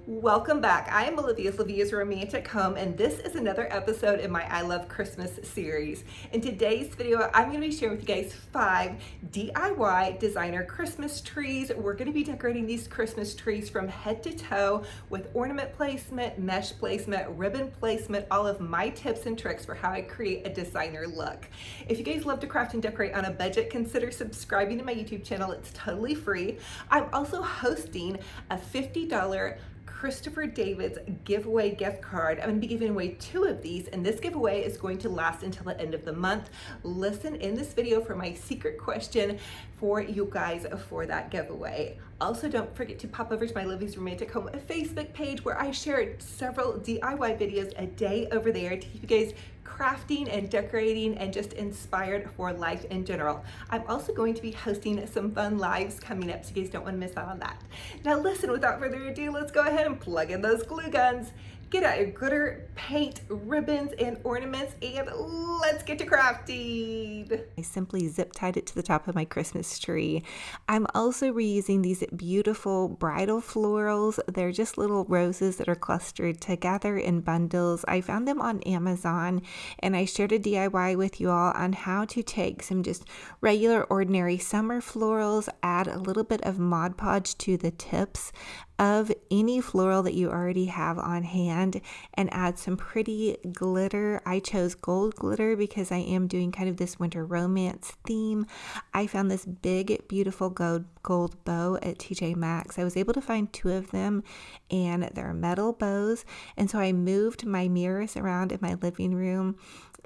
Welcome back. I am Olivia's Romantic Home, and this is another episode in my I Love Christmas series. In today's video, I'm going to be sharing with you guys 5 DIY designer Christmas trees. We're going to be decorating these Christmas trees from head to toe with ornament placement, mesh placement, ribbon placement, all of my tips and tricks for how I create a designer look. If you guys love to craft and decorate on a budget, consider subscribing to my YouTube channel. It's totally free. I'm also hosting a $50 Christopher David's giveaway gift card. I'm going to be giving away 2 of these, and this giveaway is going to last until the end of the month. Listen in this video for my secret question for you guys for that giveaway. Also, don't forget to pop over to my Olivia's Romantic Home Facebook page where I share several DIY videos a day over there to keep you guys crafting and decorating and just inspired for life in general. I'm also going to be hosting some fun lives coming up, so you guys don't want to miss out on that. Now listen, without further ado, let's go ahead and plug in those glue guns. Get out your glitter, paint, ribbons, and ornaments, and let's get to crafting. I simply zip tied it to the top of my Christmas tree. I'm also reusing these beautiful bridal florals. They're just little roses that are clustered together in bundles. I found them on Amazon, and I shared a DIY with you all on how to take some just regular, ordinary summer florals, add a little bit of Mod Podge to the tips of any floral that you already have on hand, and add some pretty glitter. I chose gold glitter because I am doing kind of this winter romance theme. I found this big, beautiful gold bow at TJ Maxx. I was able to find 2 of them, and they're metal bows. And so I moved my mirrors around in my living room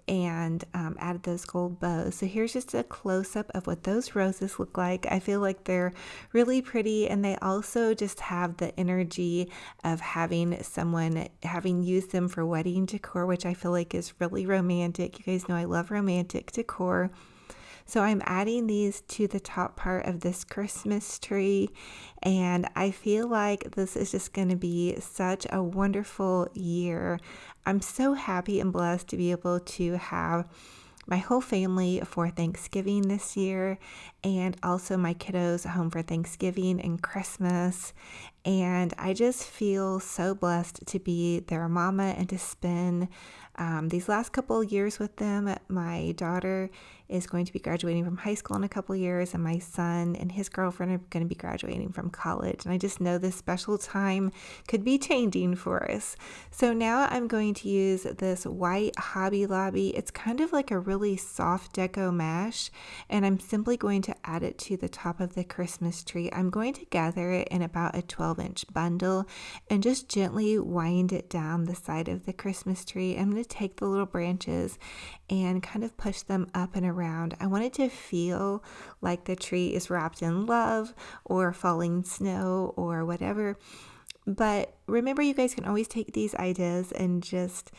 and added those gold bows. So here's just a close-up of what those roses look like. I feel like they're really pretty, and they also just have the energy of having used them for wedding decor, which I feel like is really romantic. You guys know I love romantic decor. So I'm adding these to the top part of this Christmas tree, and I feel like this is just going to be such a wonderful year. I'm so happy and blessed to be able to have my whole family for Thanksgiving this year, and also my kiddos home for Thanksgiving and Christmas. And I just feel so blessed to be their mama and to spend these last couple of years with them. My daughter is going to be graduating from high school in a couple of years, and my son and his girlfriend are going to be graduating from college. And I just know this special time could be changing for us. So now I'm going to use this white Hobby Lobby. It's kind of like a really soft deco mesh, and I'm simply going to add it to the top of the Christmas tree. I'm going to gather it in about a 12-inch bundle and just gently wind it down the side of the Christmas tree. I'm going to take the little branches and kind of push them up and around. I want it to feel like the tree is wrapped in love or falling snow or whatever. But remember, you guys can always take these ideas and just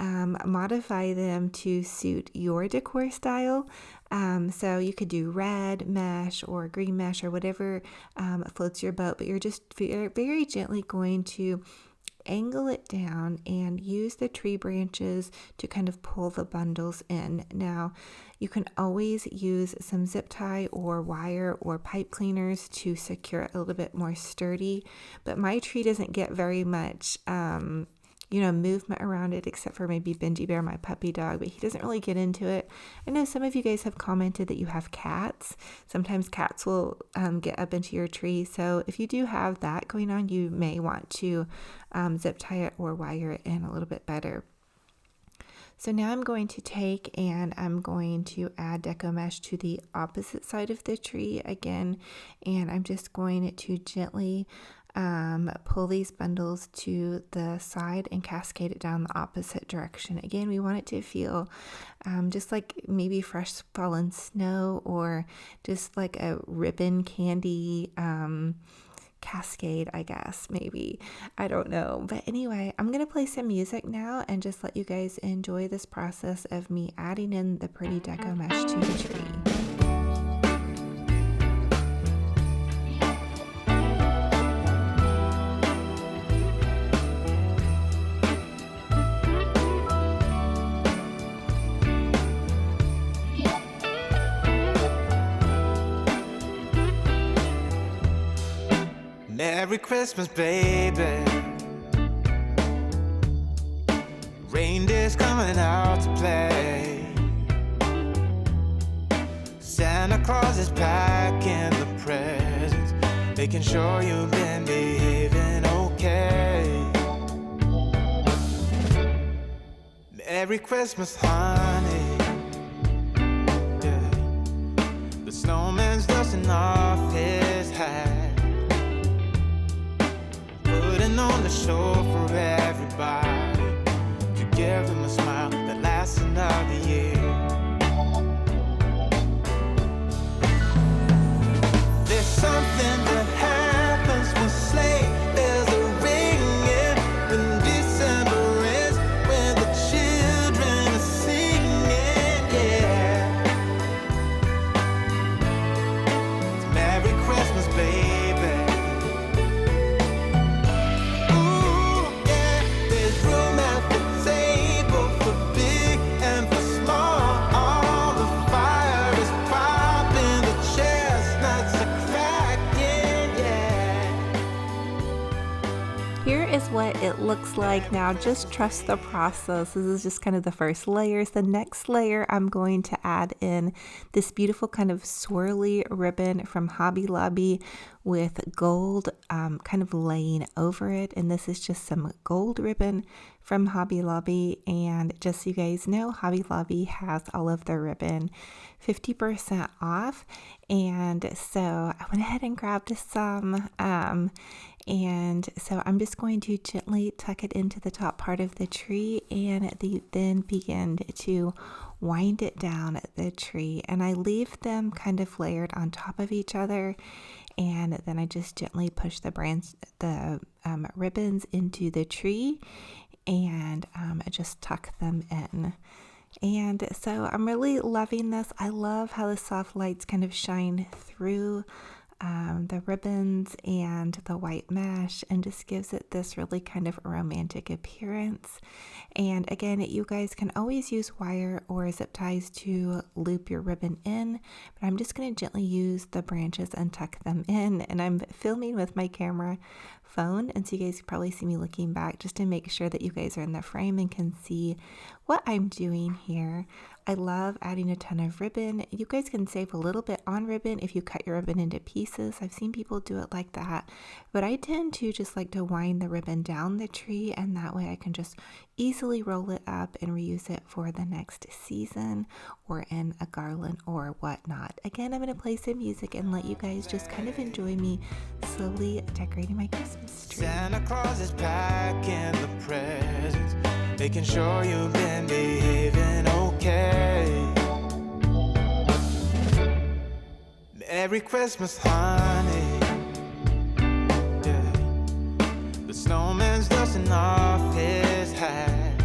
modify them to suit your decor style. So you could do red mesh or green mesh or whatever floats your boat, but you're just very gently going to angle it down and use the tree branches to kind of pull the bundles in. Now, you can always use some zip tie or wire or pipe cleaners to secure it a little bit more sturdy, but my tree doesn't get very much movement around it, except for maybe Benji Bear, my puppy dog, but he doesn't really get into it. I know some of you guys have commented that you have cats. Sometimes cats will get up into your tree. So if you do have that going on, you may want to zip tie it or wire it in a little bit better. So now I'm going to take and I'm going to add deco mesh to the opposite side of the tree again, and I'm just going to gently pull these bundles to the side and cascade it down the opposite direction. Again, we want it to feel just like maybe fresh fallen snow, or just like a ribbon candy cascade, I guess, maybe. I don't know. But anyway, I'm going to play some music now and just let you guys enjoy this process of me adding in the pretty deco mesh to the tree. Merry Christmas, baby. Reindeer's coming out to play. Santa Claus is packing the presents, making sure you've been behaving okay. Merry Christmas, honey. Yeah. The snowman's dusting off his hat, putting on the show for everybody, to give them a smile that lasts another year. There's something that happens when sleigh bells are ringing, when December ends, when the children are singing, yeah. It's Merry Christmas, baby. Ooh, yeah. There's room at the table for big and for small. All the fire is popping, the chestnuts are cracking, yeah. Here is what it looks like now. Just trust the process. This is just kind of the first layers. The next layer, I'm going to add in this beautiful kind of swirly ribbon from Hobby Lobby with gold kind of laying over it. And this is just some gold ribbon from Hobby Lobby. And just so you guys know, Hobby Lobby has all of their ribbon 50% off. And so I went ahead and grabbed some. And so I'm just going to gently tuck it into the top part of the tree and then begin to wind it down the tree. And I leave them kind of layered on top of each other. And then I just gently push the ribbons into the tree and I just tuck them in. And so I'm really loving this. I love how the soft lights kind of shine through the ribbons and the white mesh, and just gives it this really kind of romantic appearance. And again, you guys can always use wire or zip ties to loop your ribbon in, but I'm just going to gently use the branches and tuck them in. And I'm filming with my camera phone, and so you guys can probably see me looking back just to make sure that you guys are in the frame and can see what I'm doing here. I love adding a ton of ribbon. You guys can save a little bit on ribbon if you cut your ribbon into pieces. I've seen people do it like that, but I tend to just like to wind the ribbon down the tree, and that way I can just easily roll it up and reuse it for the next season or in a garland or whatnot. Again, I'm going to play some music and let you guys just kind of enjoy me slowly decorating my Christmas tree. Santa Claus is packing the presents, making sure you've been behaving okay. Merry Christmas, honey. Yeah. The snowman's dusting off his hat,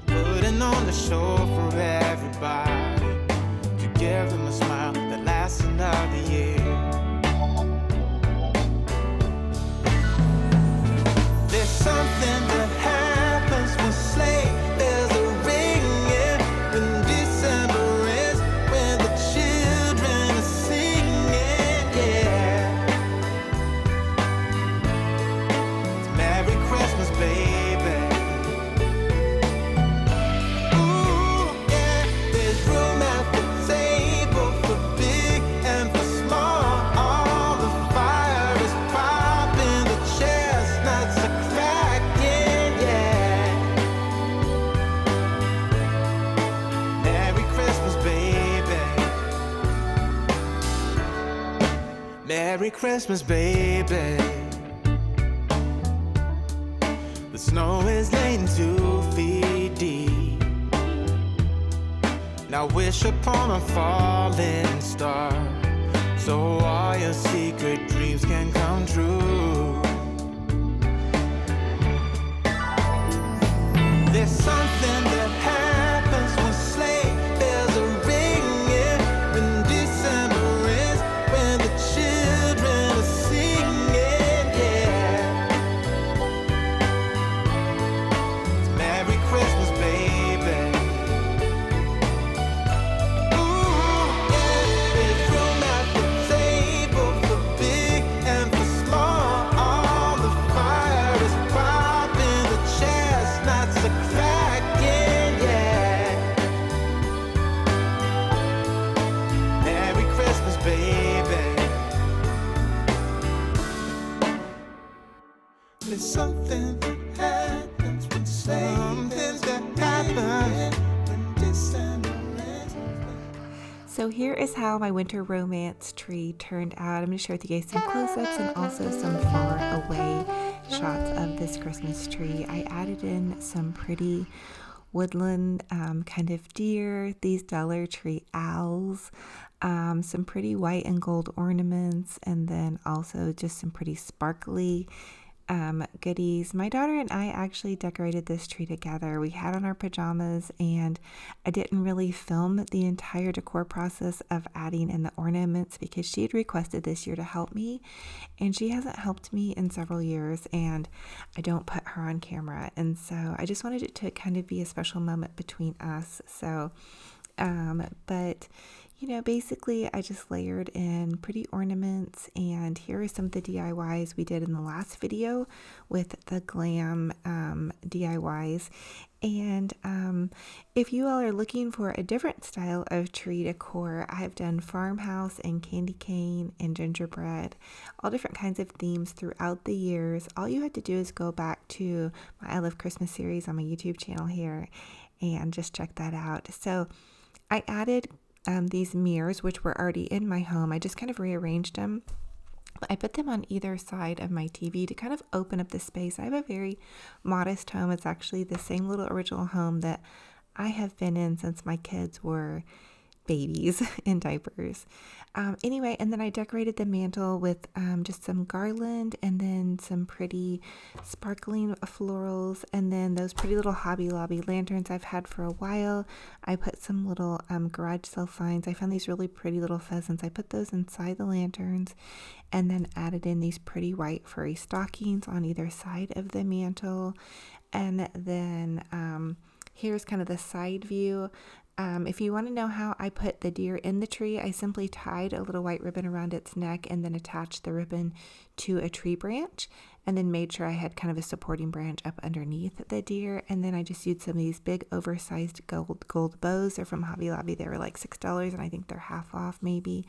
putting on the show for everybody, to give them a smile that lasts another year. There's something that happens when sleigh bells are ringing, when December ends, when the children are singing, yeah. It's Merry Christmas, baby. Ooh, yeah. There's room at the table for big and for small. All the fire is popping, the chestnuts are cracking, yeah. Merry Christmas, baby. Merry Christmas, baby. The snow is laying 2 feet deep. Now wish upon a falling star, so all your secret dreams can come true. There's something that happens when sleigh bells are ringing, when December ends, when the children are singing, yeah. It's Merry Christmas, baby. Ooh, yeah. There's room at the table for big something that happens when something that happens when December ends. So here is how my winter romance tree turned out. I'm going to share with you guys some close-ups and also some far away shots of this Christmas tree. I added in some pretty woodland kind of deer, these Dollar Tree owls, some pretty white and gold ornaments, and then also just some pretty sparkly goodies. My daughter and I actually decorated this tree together. We had on our pajamas, and I didn't really film the entire decor process of adding in the ornaments because she had requested this year to help me, and she hasn't helped me in several years, and I don't put her on camera, and so I just wanted it to kind of be a special moment between us. So but you know, basically I just layered in pretty ornaments, and here are some of the DIYs we did in the last video with the Glam DIYs. And if you all are looking for a different style of tree decor, I've done farmhouse and candy cane and gingerbread, all different kinds of themes throughout the years. All you have to do is go back to my I Love Christmas series on my YouTube channel here and just check that out. So I added these mirrors, which were already in my home. I just kind of rearranged them. I put them on either side of my TV to kind of open up the space. I have a very modest home. It's actually the same little original home that I have been in since my kids were babies in diapers. Anyway, and then I decorated the mantle with just some garland and then some pretty sparkling florals, and then those pretty little Hobby Lobby lanterns I've had for a while. I put some little garage sale finds. I found these really pretty little pheasants. I put those inside the lanterns, and then added in these pretty white furry stockings on either side of the mantle. And then here's kind of the side view. If you want to know how I put the deer in the tree, I simply tied a little white ribbon around its neck and then attached the ribbon to a tree branch, and then made sure I had kind of a supporting branch up underneath the deer. And then I just used some of these big oversized gold bows. They're from Hobby Lobby. They were like $6, and I think they're half off maybe.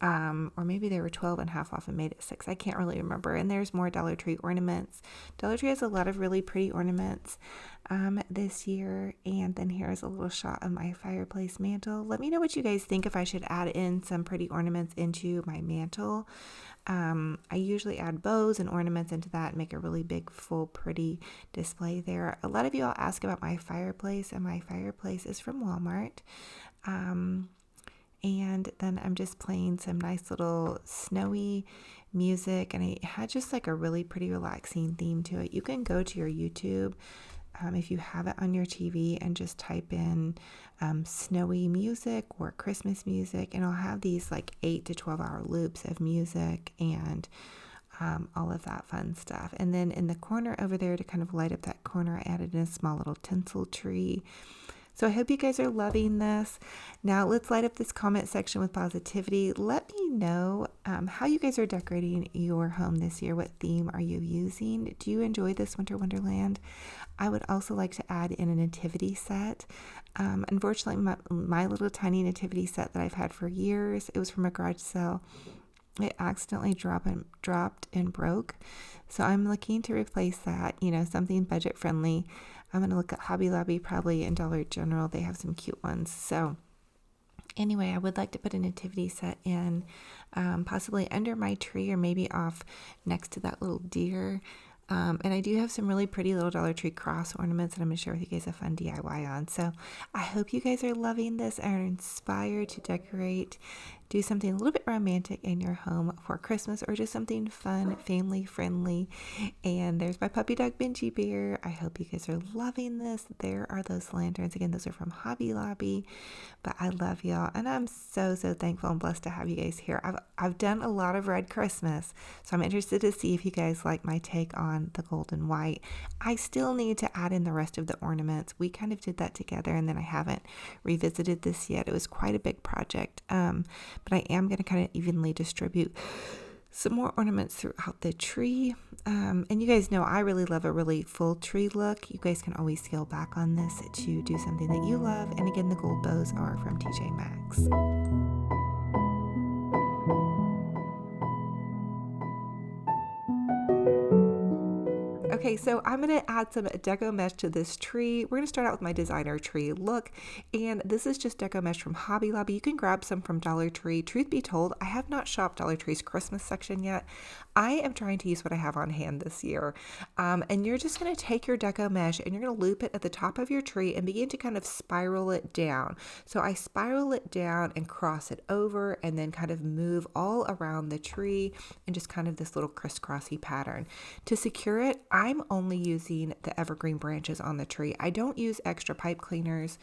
Or maybe they were 12 and half off and made it $6. I can't really remember. And there's more Dollar Tree ornaments. Dollar Tree has a lot of really pretty ornaments this year. And then here's a little shot of my fireplace mantle. Let me know what you guys think, if I should add in some pretty ornaments into my mantle. I usually add bows and ornaments into that and make a really big, full, pretty display there. A lot of you all ask about my fireplace, and my fireplace is from Walmart. And then I'm just playing some nice little snowy music, and it had just like a really pretty relaxing theme to it. You can go to your YouTube if you have it on your TV and just type in snowy music or Christmas music, and I'll have these like 8 to 12 hour loops of music and all of that fun stuff. And then in the corner over there, to kind of light up that corner, I added in a small little tinsel tree. So I hope you guys are loving this. Now let's light up this comment section with positivity. Let me know how you guys are decorating your home this year. What theme are you using? Do you enjoy this winter wonderland? I would also like to add in a nativity set. Unfortunately, my little tiny nativity set that I've had for years, it was from a garage sale. It accidentally dropped and broke. So I'm looking to replace that, something budget friendly. I'm going to look at Hobby Lobby, probably, and Dollar General. They have some cute ones. So anyway, I would like to put a nativity set in, possibly under my tree, or maybe off next to that little deer. And I do have some really pretty little Dollar Tree cross ornaments that I'm going to share with you guys a fun DIY on. So I hope you guys are loving this and are inspired to decorate, do something a little bit romantic in your home for Christmas, or just something fun, family friendly. And there's my puppy dog Benji Bear. I hope you guys are loving this. There are those lanterns. Again, those are from Hobby Lobby, but I love y'all, and I'm so thankful and blessed to have you guys here. I've done a lot of red Christmas, so I'm interested to see if you guys like my take on the gold and white. I still need to add in the rest of the ornaments. We kind of did that together, and then I haven't revisited this yet. It was quite a big project, but I am going to kind of evenly distribute some more ornaments throughout the tree. And you guys know I really love a really full tree look. You guys can always scale back on this to do something that you love. And again, the gold bows are from TJ Maxx. Okay, so I'm going to add some deco mesh to this tree. We're going to start out with my designer tree look, and this is just deco mesh from Hobby Lobby. You can grab some from Dollar Tree. Truth be told, I have not shopped Dollar Tree's Christmas section yet. I am trying to use what I have on hand this year. And you're just going to take your deco mesh and you're going to loop it at the top of your tree and begin to kind of spiral it down. So I spiral it down and cross it over and then kind of move all around the tree in just kind of this little crisscrossy pattern. To secure it, I'm only using the evergreen branches on the tree. I don't use extra pipe cleaners.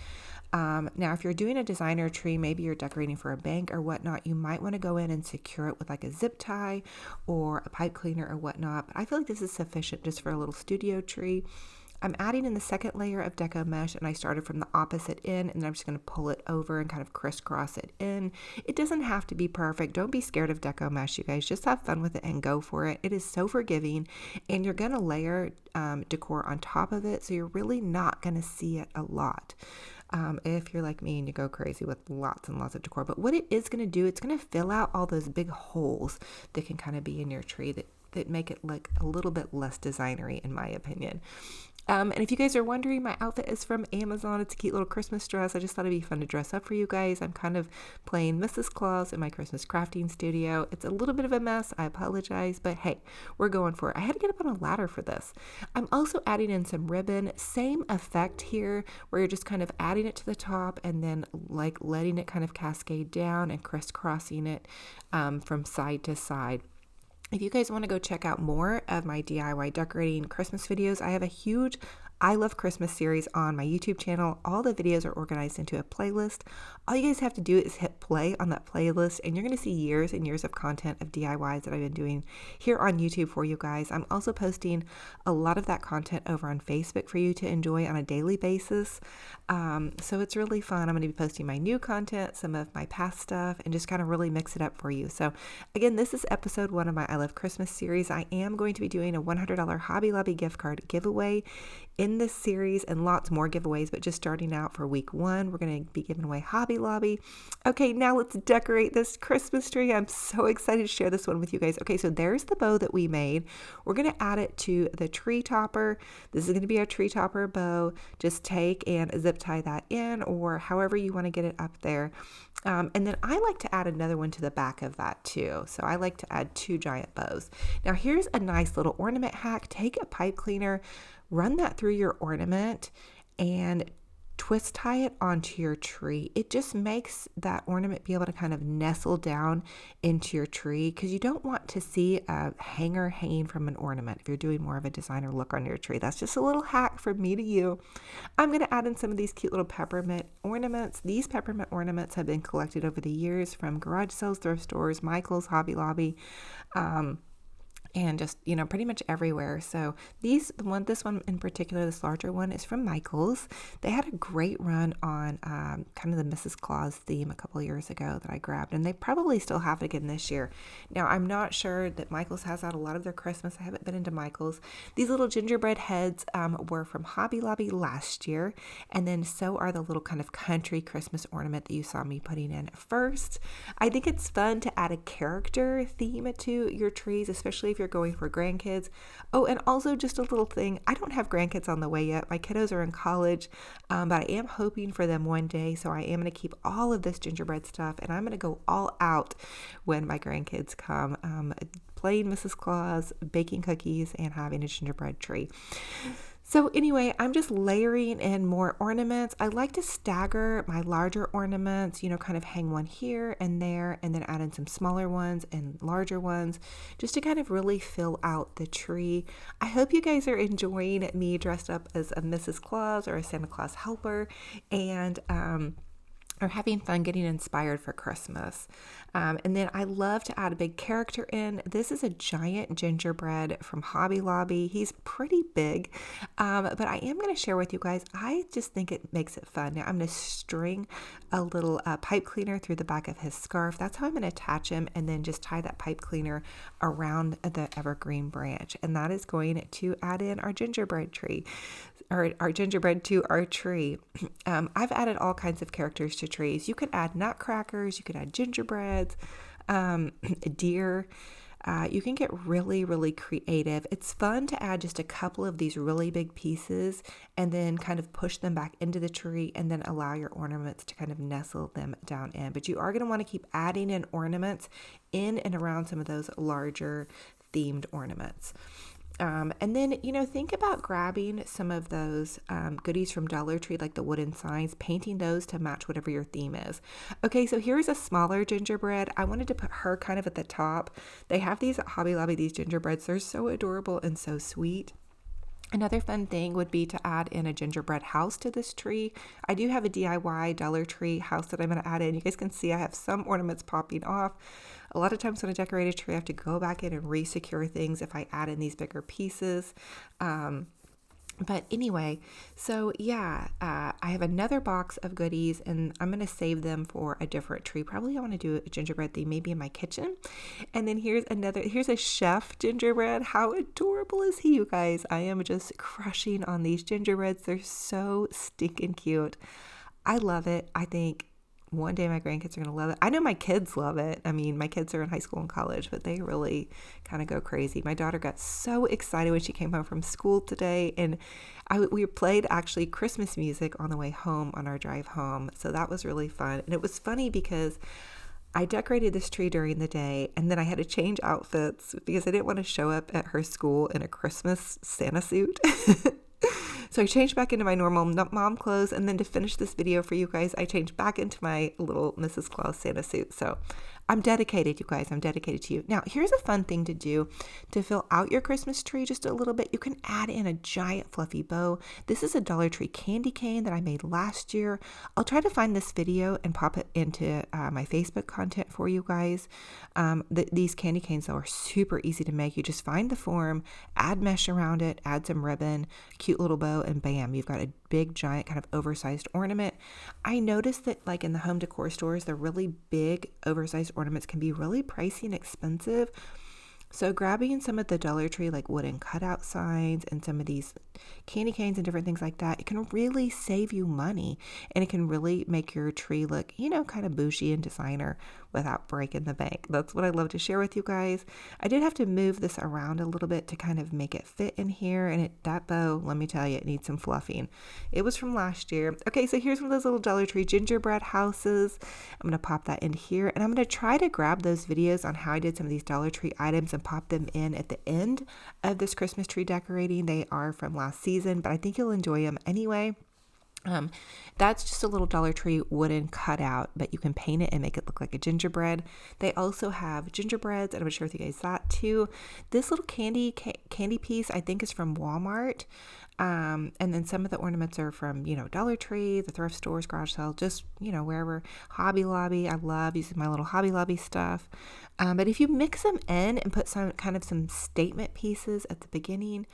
Now, if you're doing a designer tree, maybe you're decorating for a bank or whatnot, you might want to go in and secure it with like a zip tie or a pipe cleaner or whatnot. But I feel like this is sufficient just for a little studio tree. I'm adding in the second layer of deco mesh, and I started from the opposite end, and I'm just going to pull it over and kind of crisscross it in. It doesn't have to be perfect. Don't be scared of deco mesh, you guys. Just have fun with it and go for it. It is so forgiving, and you're going to layer decor on top of it, so you're really not going to see it a lot. If you're like me and you go crazy with lots and lots of decor. But what it is going to do, it's going to fill out all those big holes that can kind of be in your tree that make it look a little bit less designery, in my opinion. And if you guys are wondering, my outfit is from Amazon. It's a cute little Christmas dress. I just thought it'd be fun to dress up for you guys. I'm kind of playing Mrs. Claus in my Christmas crafting studio. It's a little bit of a mess. I apologize, but hey, we're going for it. I had to get up on a ladder for this. I'm also adding in some ribbon. Same effect here, where you're just kind of adding it to the top and then like letting it kind of cascade down and crisscrossing it from side to side. If you guys want to go check out more of my DIY decorating Christmas videos, I have a huge I Love Christmas series on my YouTube channel. All the videos are organized into a playlist. All you guys have to do is hit play on that playlist, and you're going to see years and years of content of DIYs that I've been doing here on YouTube for you guys. I'm also posting a lot of that content over on Facebook for you to enjoy on a daily basis. So it's really fun. I'm going to be posting my new content, some of my past stuff, and just kind of really mix it up for you. So again, this is episode 1 of my I Love Christmas series. I am going to be doing a $100 Hobby Lobby gift card giveaway in this series and lots more giveaways, but just starting out for week 1, we're going to be giving away Hobby Lobby. Okay, now let's decorate this Christmas tree. I'm so excited to share this one with you guys. Okay, so there's the bow that we made. We're going to add it to the tree topper. This is going to be our tree topper bow. Just take and zip tie that in, or however you want to get it up there. And then I like to add another one to the back of that too. So I like to add 2 giant bows. Now here's a nice little ornament hack. Take a pipe cleaner, run that through your ornament, and twist tie it onto your tree. It just makes that ornament be able to kind of nestle down into your tree, because you don't want to see a hanger hanging from an ornament if you're doing more of a designer look on your tree. That's just a little hack from me to you. I'm going to add in some of these cute little peppermint ornaments. These peppermint ornaments have been collected over the years from garage sales, thrift stores, Michael's, Hobby Lobby, and just, pretty much everywhere. So this one in particular, this larger one, is from Michael's. They had a great run on kind of the Mrs. Claus theme a couple years ago that I grabbed, and they probably still have it again this year. Now, I'm not sure that Michael's has out a lot of their Christmas. I haven't been into Michael's. These little gingerbread heads were from Hobby Lobby last year, and then so are the little kind of country Christmas ornament that you saw me putting in first. I think it's fun to add a character theme to your trees, especially if you're going for grandkids. Oh, and also just a little thing. I don't have grandkids on the way yet. My kiddos are in college, but I am hoping for them one day. So I am going to keep all of this gingerbread stuff, and I'm going to go all out when my grandkids come, playing Mrs. Claus, baking cookies, and having a gingerbread tree. So anyway, I'm just layering in more ornaments. I like to stagger my larger ornaments, kind of hang one here and there, and then add in some smaller ones and larger ones, just to kind of really fill out the tree. I hope you guys are enjoying me dressed up as a Mrs. Claus or a Santa Claus helper, and are having fun getting inspired for Christmas. And then I love to add a big character in. This is a giant gingerbread from Hobby Lobby. He's pretty big, but I am going to share with you guys. I just think it makes it fun. Now I'm going to string a little pipe cleaner through the back of his scarf. That's how I'm going to attach him, and then just tie that pipe cleaner around the evergreen branch. And that is going to add in our gingerbread tree, or our gingerbread to our tree. I've added all kinds of characters to trees. You could add nutcrackers, you could add gingerbreads, deer. You can get really, really creative. It's fun to add just a couple of these really big pieces and then kind of push them back into the tree and then allow your ornaments to kind of nestle them down in. But you are going to want to keep adding in ornaments in and around some of those larger themed ornaments. And then, think about grabbing some of those goodies from Dollar Tree, like the wooden signs, painting those to match whatever your theme is. Okay, so here's a smaller gingerbread. I wanted to put her kind of at the top. They have these at Hobby Lobby, these gingerbreads. They're so adorable and so sweet. Another fun thing would be to add in a gingerbread house to this tree. I do have a DIY Dollar Tree house that I'm going to add in. You guys can see I have some ornaments popping off. A lot of times when I decorate a tree, I have to go back in and re-secure things if I add in these bigger pieces. But anyway, so yeah, I have another box of goodies and I'm going to save them for a different tree. Probably I want to do a gingerbread theme, maybe in my kitchen. And then here's a chef gingerbread. How adorable is he, you guys? I am just crushing on these gingerbreads. They're so stinking cute. I love it. I think one day my grandkids are going to love it. I know my kids love it. I mean, my kids are in high school and college, but they really kind of go crazy. My daughter got so excited when she came home from school today, and we played actually Christmas music on the way home on our drive home. So that was really fun. And it was funny because I decorated this tree during the day, and then I had to change outfits because I didn't want to show up at her school in a Christmas Santa suit. So I changed back into my normal mom clothes, and then to finish this video for you guys, I changed back into my little Mrs. Claus Santa suit. So I'm dedicated, you guys. I'm dedicated to you. Now, here's a fun thing to do to fill out your Christmas tree just a little bit. You can add in a giant fluffy bow. This is a Dollar Tree candy cane that I made last year. I'll try to find this video and pop it into my Facebook content for you guys. These candy canes, though, are super easy to make. You just find the form, add mesh around it, add some ribbon, cute little bow, and bam, you've got a big, giant, kind of oversized ornament. I noticed that like in the home decor stores, the really big, oversized ornaments can be really pricey and expensive. So grabbing some of the Dollar Tree like wooden cutout signs and some of these candy canes and different things like that, it can really save you money, and it can really make your tree look, kind of bougie and designer without breaking the bank. That's what I love to share with you guys. I did have to move this around a little bit to kind of make it fit in here, and that bow, let me tell you, it needs some fluffing. It was from last year. Okay, so here's one of those little Dollar Tree gingerbread houses. I'm going to pop that in here, and I'm going to try to grab those videos on how I did some of these Dollar Tree items and pop them in at the end of this Christmas tree decorating. They are from last season, but I think you'll enjoy them anyway. That's just a little Dollar Tree wooden cutout, but you can paint it and make it look like a gingerbread. They also have gingerbreads, and I'm going to share with you guys that too. This little candy piece I think is from Walmart. And then some of the ornaments are from, Dollar Tree, the thrift stores, garage sale, just, wherever. Hobby Lobby. I love using my little Hobby Lobby stuff. But if you mix them in and put some statement pieces at the beginning,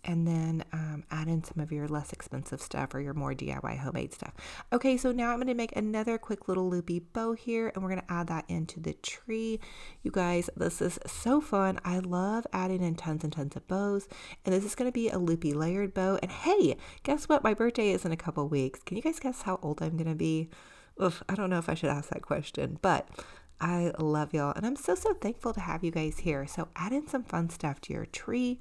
and then add in some of your less expensive stuff or your more DIY homemade stuff. Okay, so now I'm going to make another quick little loopy bow here, and we're going to add that into the tree. You guys, this is so fun. I love adding in tons and tons of bows, and this is going to be a loopy layered bow. And hey, guess what? My birthday is in a couple weeks. Can you guys guess how old I'm going to be? Oof, I don't know if I should ask that question, but I love y'all, and I'm so thankful to have you guys here. So add in some fun stuff to your tree.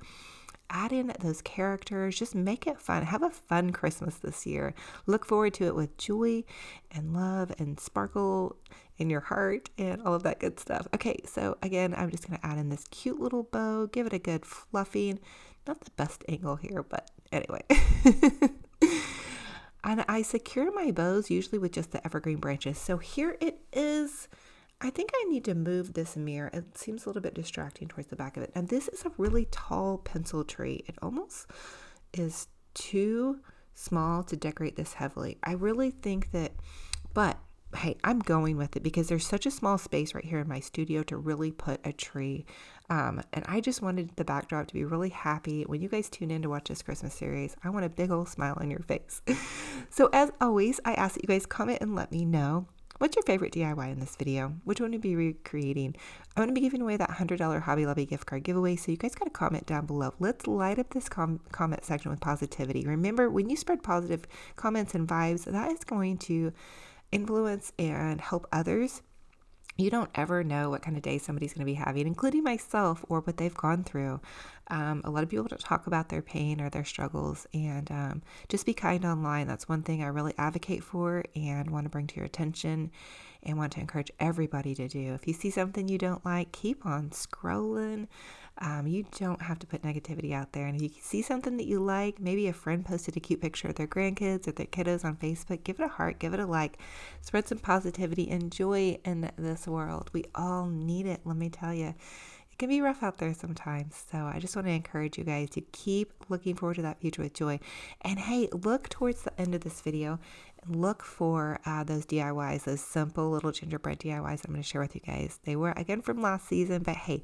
Add in those characters, just make it fun. Have a fun Christmas this year. Look forward to it with joy and love and sparkle in your heart and all of that good stuff. Okay, so again, I'm just going to add in this cute little bow, give it a good fluffing. Not the best angle here, but anyway. And I secure my bows usually with just the evergreen branches. So here it is. I think I need to move this mirror. It seems a little bit distracting towards the back of it. And this is a really tall pencil tree. It almost is too small to decorate this heavily. I really think that, but hey, I'm going with it because there's such a small space right here in my studio to really put a tree. And I just wanted the backdrop to be really happy. When you guys tune in to watch this Christmas series, I want a big old smile on your face. So as always, I ask that you guys comment and let me know. What's your favorite DIY in this video? Which one would you be recreating? I'm going to be giving away that $100 Hobby Lobby gift card giveaway, so you guys got to comment down below. Let's light up this comment section with positivity. Remember, when you spread positive comments and vibes, that is going to influence and help others you don't ever know what kind of day somebody's going to be having, including myself, or what they've gone through. A lot of people don't talk about their pain or their struggles, and just be kind online. That's one thing I really advocate for and want to bring to your attention and want to encourage everybody to do. If you see something you don't like, keep on scrolling. You don't have to put negativity out there. And if you see something that you like, maybe a friend posted a cute picture of their grandkids or their kiddos on Facebook, give it a heart, give it a like, spread some positivity and joy in this world. We all need it, let me tell you. It can be rough out there sometimes. So I just want to encourage you guys to keep looking forward to that future with joy. And hey, look towards the end of this video and look for those DIYs, those simple little gingerbread DIYs that I'm going to share with you guys. They were, again, from last season, but hey,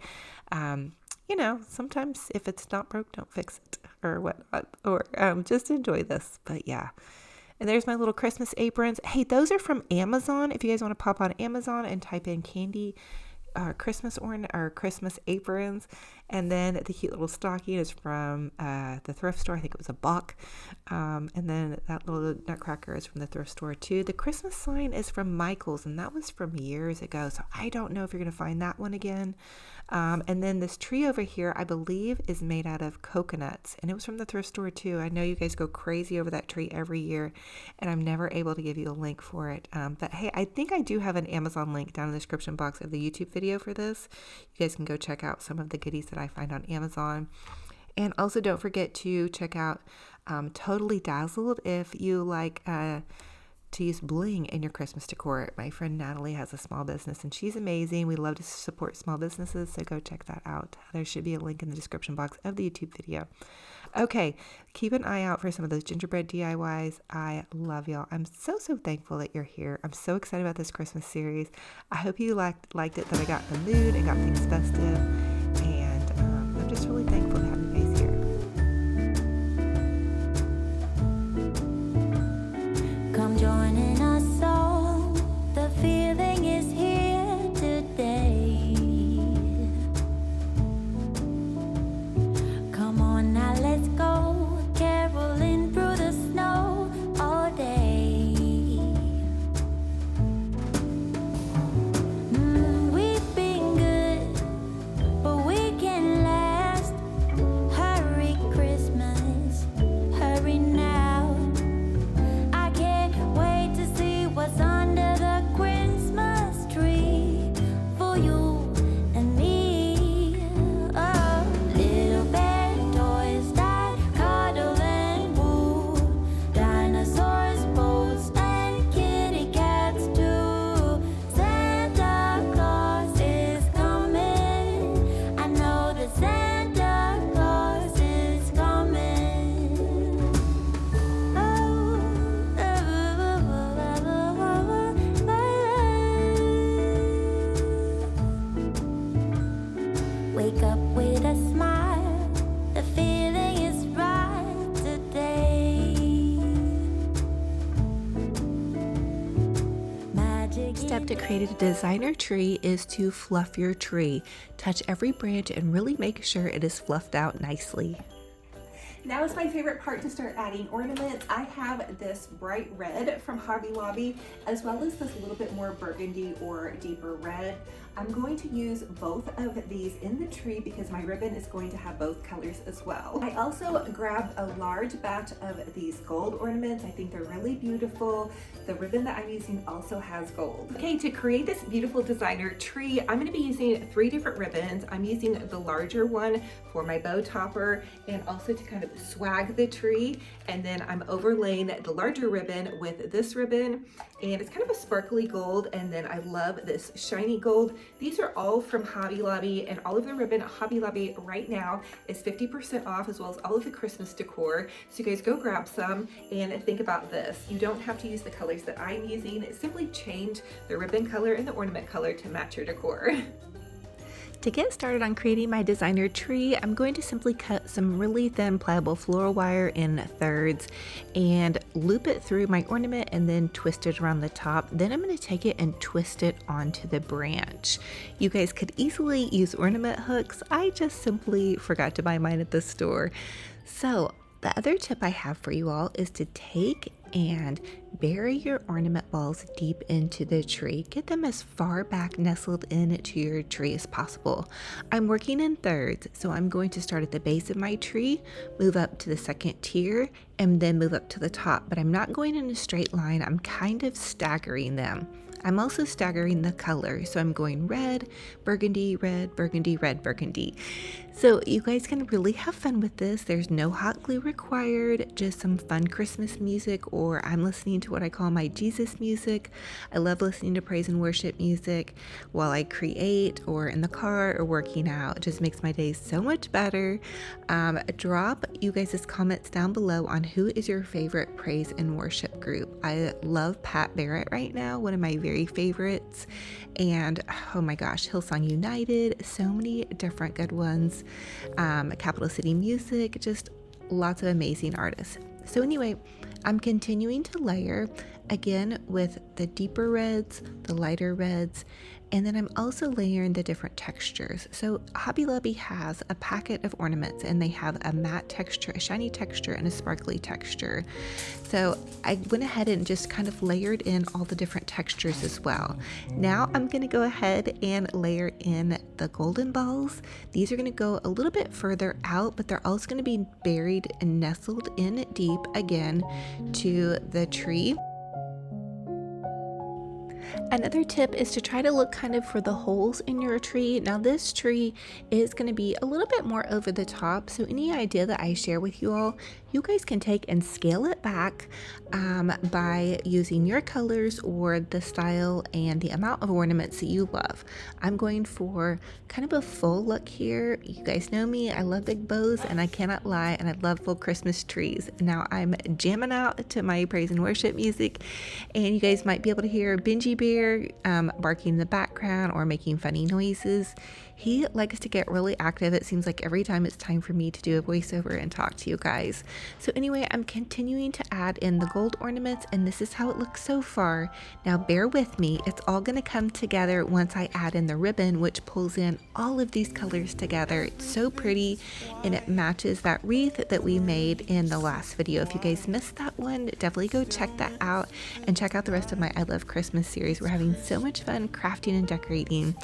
you know, sometimes if it's not broke, don't fix it or whatnot, or just enjoy this. But yeah. And there's my little Christmas aprons. Hey, those are from Amazon. If you guys want to pop on Amazon and type in candy Christmas Christmas aprons, and then the cute little stocking is from the thrift store. I think it was a buck. And then that little nutcracker is from the thrift store too. The Christmas sign is from Michael's, and that was from years ago, so I don't know if you're gonna find that one again. And then this tree over here, I believe, is made out of coconuts, and it was from the thrift store too. I know you guys go crazy over that tree every year, and I'm never able to give you a link for it. But hey, I think I do have an Amazon link down in the description box of the YouTube video for this. You guys can go check out some of the goodies that I find on Amazon. And also don't forget to check out Totally Dazzled if you like to use bling in your Christmas decor. My friend Natalie has a small business and she's amazing. We love to support small businesses, so go check that out. There should be a link in the description box of the YouTube video. Okay, keep an eye out for some of those gingerbread DIYs. I love y'all. I'm so thankful that you're here. I'm so excited about this Christmas series. I hope you liked it, that I got in the mood and got things festive. And I'm just really thankful to have you guys here. Come joining us all. The feeling is here today. Come on now, let's go. Caroling through the snow all day. We've been good, but we can last. Hurry Christmas, hurry now. I can't wait to see what's under the Christmas tree for you and me. Oh, little bear toys that cuddle and woo, dinosaurs, boats, and kitty cats too. Santa Claus is coming. I know that Santa Claus is coming. Wake up with a smile. The feeling is right today. Magic. Step to create a designer tree is to fluff your tree. Touch every branch and really make sure it is fluffed out nicely. Now is my favorite part to start adding ornaments. I have this bright red from Hobby Lobby, as well as this little bit more burgundy or deeper red. I'm going to use both of these in the tree because my ribbon is going to have both colors as well. I also grabbed a large batch of these gold ornaments. I think they're really beautiful. The ribbon that I'm using also has gold. Okay, to create this beautiful designer tree, I'm going to be using 3 different ribbons. I'm using the larger one for my bow topper and also to kind of swag the tree. And then I'm overlaying the larger ribbon with this ribbon, and it's kind of a sparkly gold. And then I love this shiny gold. These are all from Hobby Lobby, and all of the ribbon at Hobby Lobby right now is 50% off, as well as all of the Christmas decor. So you guys go grab some and think about this. You don't have to use the colors that I'm using. Simply change the ribbon color and the ornament color to match your decor. To get started on creating my designer tree, I'm going to simply cut some really thin pliable floral wire in thirds and loop it through my ornament and then twist it around the top. Then I'm going to take it and twist it onto the branch. You guys could easily use ornament hooks. I just simply forgot to buy mine at the store. So The other tip I have for you all is to take and bury your ornament balls deep into the tree. Get them as far back nestled into your tree as possible. I'm working in thirds, so I'm going to start at the base of my tree, move up to the second tier, and then move up to the top. But I'm not going in a straight line. I'm kind of staggering them. I'm also staggering the color, so I'm going red, burgundy, red, burgundy, red, burgundy. So you guys can really have fun with this. There's no hot glue required, just some fun Christmas music, or I'm listening to what I call my Jesus music. I love listening to praise and worship music while I create or in the car or working out. It just makes my day so much better. Drop you guys' comments down below on who is your favorite praise and worship group. I love Pat Barrett right now, one of my very favorites, and oh my gosh, Hillsong United, so many different good ones. Capital City Music, just lots of amazing artists. So anyway, I'm continuing to layer again with the deeper reds, the lighter reds, and then I'm also layering the different textures. So Hobby Lobby has a packet of ornaments, and they have a matte texture, a shiny texture, and a sparkly texture. So I went ahead and just kind of layered in all the different textures as well. Now I'm going to go ahead and layer in the golden balls. These are going to go a little bit further out, but they're also going to be buried and nestled in deep again to the tree. Another tip is to try to look kind of for the holes in your tree. Now this tree is going to be a little bit more over the top, so any idea that I share with you all, you guys can take and scale it back by using your colors or the style and the amount of ornaments that you love. I'm going for kind of a full look here. You guys know me, I love big bows, and I cannot lie, and I love full Christmas trees. Now I'm jamming out to my praise and worship music, and you guys might be able to hear Benji Bear barking in the background or making funny noises. He likes to get really active. It seems like every time it's time for me to do a voiceover and talk to you guys. So anyway, I'm continuing to add in the gold ornaments, and this is how it looks so far. Now bear with me. It's all going to come together once I add in the ribbon, which pulls in all of these colors together. It's so pretty, and it matches that wreath that we made in the last video. If you guys missed that one, definitely go check that out and check out the rest of my I Love Christmas series. We're having so much fun crafting and decorating.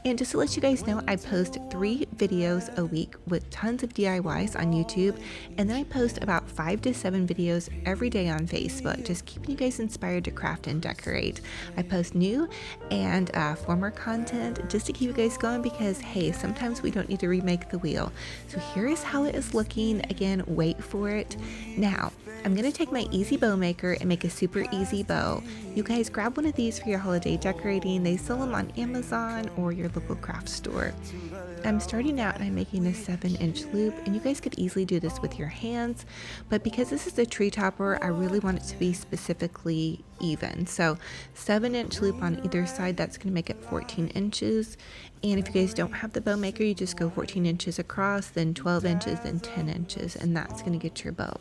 And just to let you guys know, I post 3 videos a week with tons of DIYs on YouTube, and then I post about 5 to 7 videos every day on Facebook, just keeping you guys inspired to craft and decorate. I post new and former content just to keep you guys going, because hey, sometimes we don't need to remake the wheel. So here is how it is looking. Again, wait for it. Now I'm going to take my easy bow maker and make a super easy bow. You guys grab one of these for your holiday decorating. They sell them on Amazon or your local craft store. I'm starting out and I'm making a 7-inch loop, and you guys could easily do this with your hands, but because this is a tree topper, I really want it to be specifically even. So 7-inch loop on either side, that's going to make it 14 inches. And if you guys don't have the bow maker, you just go 14 inches across, then 12 inches, then 10 inches, and that's going to get your bow.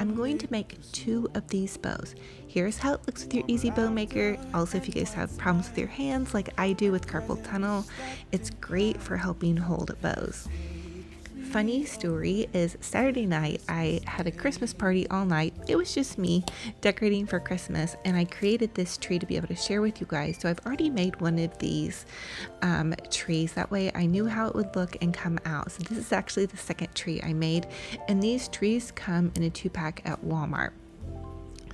I'm going to make 2 of these bows. Here's how it looks with your easy bow maker. Also, if you guys have problems with your hands like I do with carpal tunnel, it's great for helping hold bows. Funny story is Saturday night I had a Christmas party all night. It was just me decorating for Christmas, and I created this tree to be able to share with you guys. So I've already made one of these trees. That way I knew how it would look and come out. So this is actually the second tree I made, and these trees come in a 2-pack at Walmart.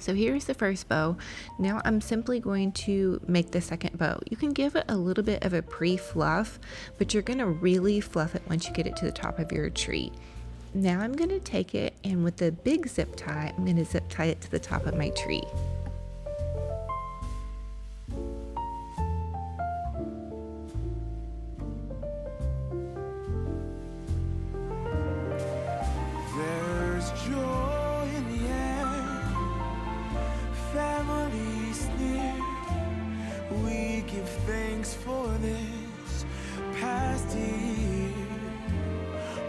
So here's the first bow. Now I'm simply going to make the second bow. You can give it a little bit of a pre-fluff, but you're going to really fluff it once you get it to the top of your tree. Now I'm going to take it, and with the big zip tie, I'm going to zip tie it to the top of my tree. There's joy in the air, families near. We give thanks for this past year.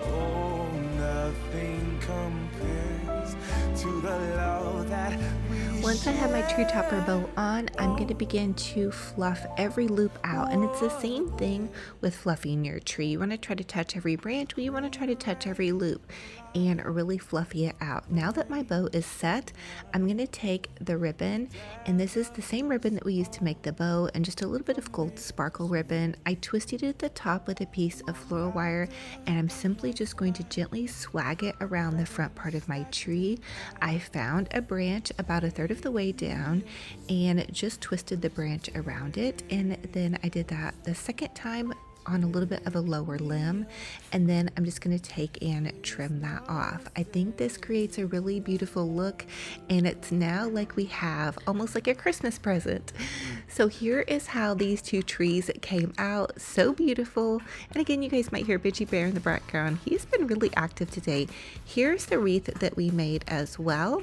Oh, nothing compares to the love that we Once I have my tree topper bow on, I'm going to begin to fluff every loop out, and it's the same thing with fluffing your tree. You want to try to touch every branch, but you want to try to touch every loop. and really fluffy it out. Now that my bow is set, I'm going to take the ribbon, and this is the same ribbon that we used to make the bow, and just a little bit of gold sparkle ribbon. I twisted it at the top with a piece of floral wire, and I'm simply just going to gently swag it around the front part of my tree. I found a branch about a third of the way down and just twisted the branch around it, and then I did that the second time on a little bit of a lower limb, and then I'm just going to take and trim that off. I think this creates a really beautiful look, and it's now like we have almost like a Christmas present. So here is how these two trees came out. So beautiful. And again, you guys might hear Bitchy Bear in the background. He's been really active today. Here's the wreath that we made as well.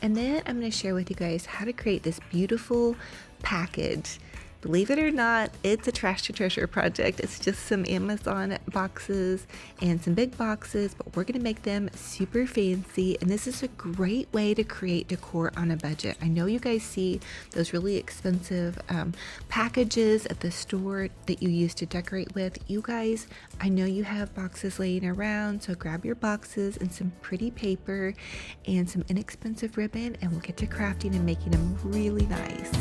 And then I'm going to share with you guys how to create this beautiful package. Believe it or not, it's a trash to treasure project. It's just some Amazon boxes and some big boxes, but we're gonna make them super fancy. And this is a great way to create decor on a budget. I know you guys see those really expensive packages at the store that you use to decorate with. You guys, I know you have boxes laying around, so grab your boxes and some pretty paper and some inexpensive ribbon, and we'll get to crafting and making them really nice.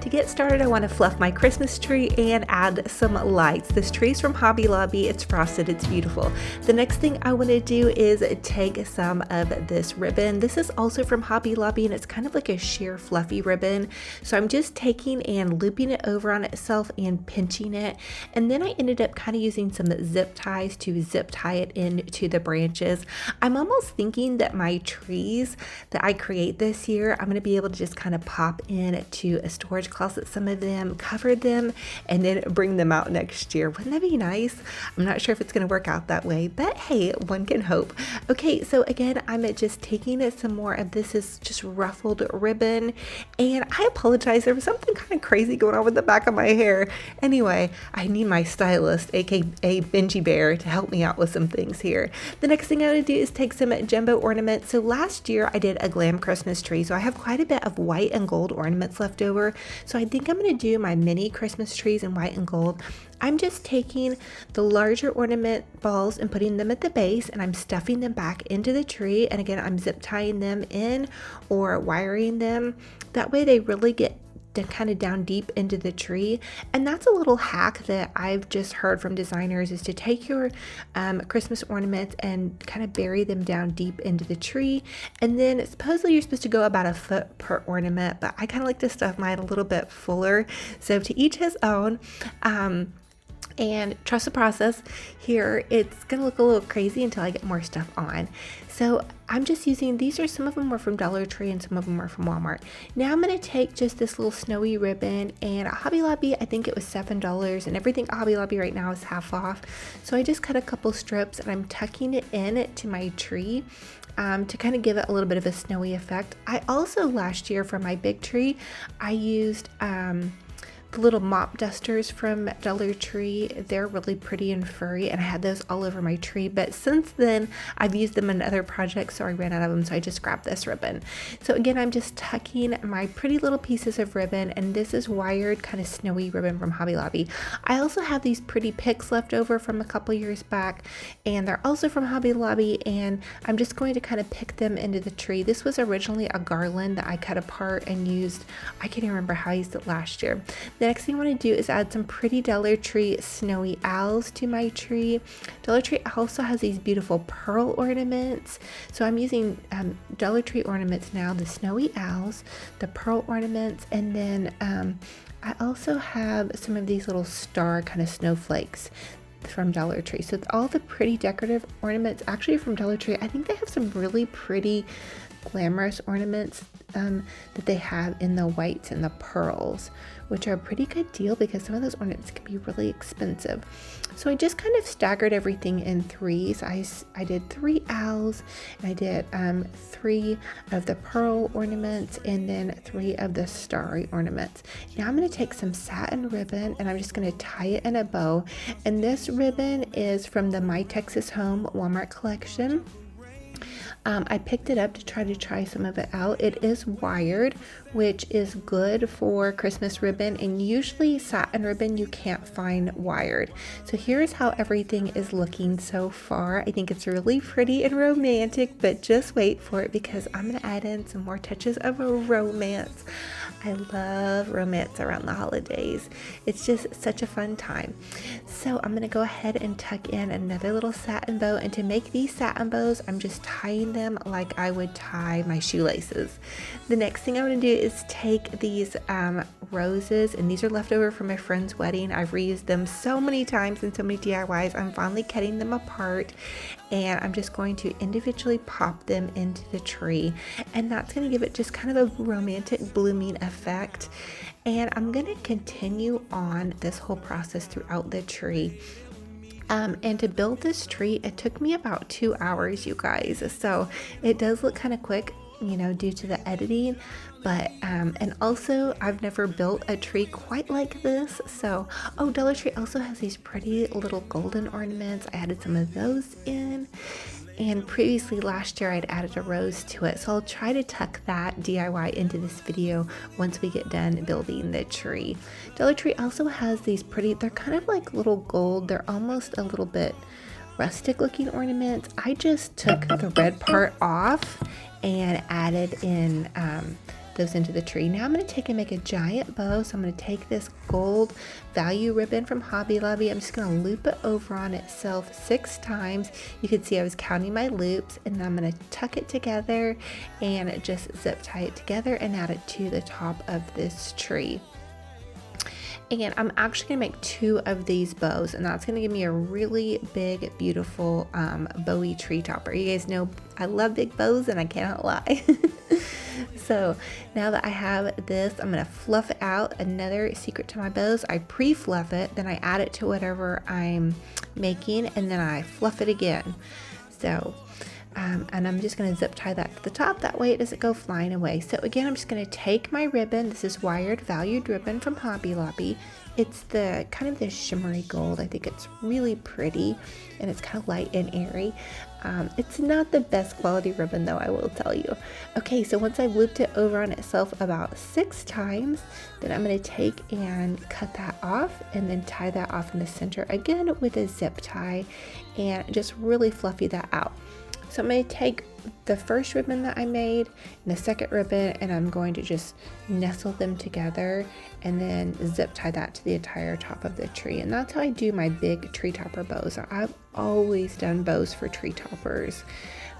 To get started, I want to fluff my Christmas tree and add some lights. This tree is from Hobby Lobby. It's frosted. It's beautiful. The next thing I want to do is take some of this ribbon. This is also from Hobby Lobby, and it's kind of like a sheer fluffy ribbon. So I'm just taking and looping it over on itself and pinching it. And then I ended up kind of using some zip ties to zip tie it into the branches. I'm almost thinking that my trees that I create this year, I'm going to be able to just kind of pop in to a storage closet, some of them, cover them, and then bring them out next year. Wouldn't that be nice? I'm not sure if it's going to work out that way, but hey, one can hope. Okay, so again, I'm just taking some more of this is just ruffled ribbon, and I apologize, there was something kind of crazy going on with the back of my hair. Anyway, I need my stylist, aka Benji Bear, to help me out with some things here. The next thing I would do is take some jumbo ornaments. So last year I did a Glam Christmas tree, so I have quite a bit of white and gold ornaments left over. So I think I'm going to do my mini Christmas trees in white and gold. I'm just taking the larger ornament balls and putting them at the base, and I'm stuffing them back into the tree. And again, I'm zip tying them in or wiring them. That way they really get kind of down deep into the tree. And that's a little hack that I've just heard from designers, is to take your Christmas ornaments and kind of bury them down deep into the tree. And then supposedly you're supposed to go about a foot per ornament, but I kind of like to stuff mine a little bit fuller. So to each his own. And trust the process. Here it's gonna look a little crazy until I get more stuff on. So I'm just using, these are, some of them were from Dollar Tree and some of them are from Walmart. Now I'm gonna take just this little snowy ribbon, and at Hobby Lobby I think it was $7, and everything at Hobby Lobby right now is half off. So I just cut a couple strips and I'm tucking it in to my tree. To kind of give it a little bit of a snowy effect. I also last year for my big tree, I used the little mop dusters from Dollar Tree. They're really pretty and furry, and I had those all over my tree, but since then I've used them in other projects, so I ran out of them, so I just grabbed this ribbon. So again, I'm just tucking my pretty little pieces of ribbon, and this is wired kind of snowy ribbon from Hobby Lobby. I also have these pretty picks left over from a couple years back, and they're also from Hobby Lobby, and I'm just going to kind of pick them into the tree. This was originally a garland that I cut apart and used, I can't even remember how I used it last year. The next thing I want to do is add some pretty Dollar Tree snowy owls to my tree. Dollar Tree also has these beautiful pearl ornaments. So I'm using Dollar Tree ornaments now, the snowy owls, the pearl ornaments, and then I also have some of these little star kind of snowflakes from Dollar Tree. So all the pretty decorative ornaments actually from Dollar Tree. I think they have some really pretty glamorous ornaments that they have in the whites and the pearls, which are a pretty good deal because some of those ornaments can be really expensive. So I just kind of staggered everything in threes. I did 3 owls, and I did 3 of the pearl ornaments, and then 3 of the starry ornaments. Now I'm going to take some satin ribbon, and I'm just going to tie it in a bow. And this ribbon is from the My Texas Home Walmart collection. I picked it up to try some of it out. It is wired, which is good for Christmas ribbon, and usually satin ribbon you can't find wired. So here's how everything is looking so far. I think it's really pretty and romantic, but just wait for it because I'm going to add in some more touches of a romance. I love romance around the holidays. It's just such a fun time. So I'm going to go ahead and tuck in another little satin bow, and to make these satin bows, I'm just tying them like I would tie my shoelaces. The next thing I'm going to do is take these roses, and these are left over from my friend's wedding. I've reused them so many times in so many DIYs. I'm finally cutting them apart, and I'm just going to individually pop them into the tree, and that's going to give it just kind of a romantic blooming effect. And I'm going to continue on this whole process throughout the tree. And to build this tree, it took me about 2 hours, you guys. So it does look kind of quick, you know, due to the editing, but and also I've never built a tree quite like this. So Dollar Tree also has these pretty little golden ornaments. I added some of those in, and previously last year I'd added a rose to it, so I'll try to tuck that DIY into this video once we get done building the tree. Dollar Tree also has these pretty, they're kind of like little gold, they're almost a little bit rustic looking ornaments. I just took the red part off and added in those into the tree. Now I'm going to take and make a giant bow. So I'm going to take this gold value ribbon from Hobby Lobby. I'm just going to loop it over on itself 6 times. You can see I was counting my loops, and then I'm going to tuck it together and just zip tie it together and add it to the top of this tree. And I'm actually going to make 2 of these bows, and that's going to give me a really big, beautiful bowy tree topper. You guys know I love big bows, and I cannot lie. So now that I have this, I'm going to fluff it out. Another secret to my bows, I pre-fluff it, then I add it to whatever I'm making, and then I fluff it again. So and I'm just going to zip tie that to the top, that way it doesn't go flying away. So again, I'm just going to take my ribbon. This is wired valued ribbon from Hobby Lobby. It's the kind of this shimmery gold. I think it's really pretty, and it's kind of light and airy. It's not the best quality ribbon though, I will tell you. Okay, so once I've looped it over on itself about 6 times, then I'm going to take and cut that off, and then tie that off in the center again with a zip tie, and just really fluffy that out. So I'm going to take the first ribbon that I made and the second ribbon, and I'm going to just nestle them together and then zip tie that to the entire top of the tree. And that's how I do my big tree topper bows. I've always done bows for tree toppers.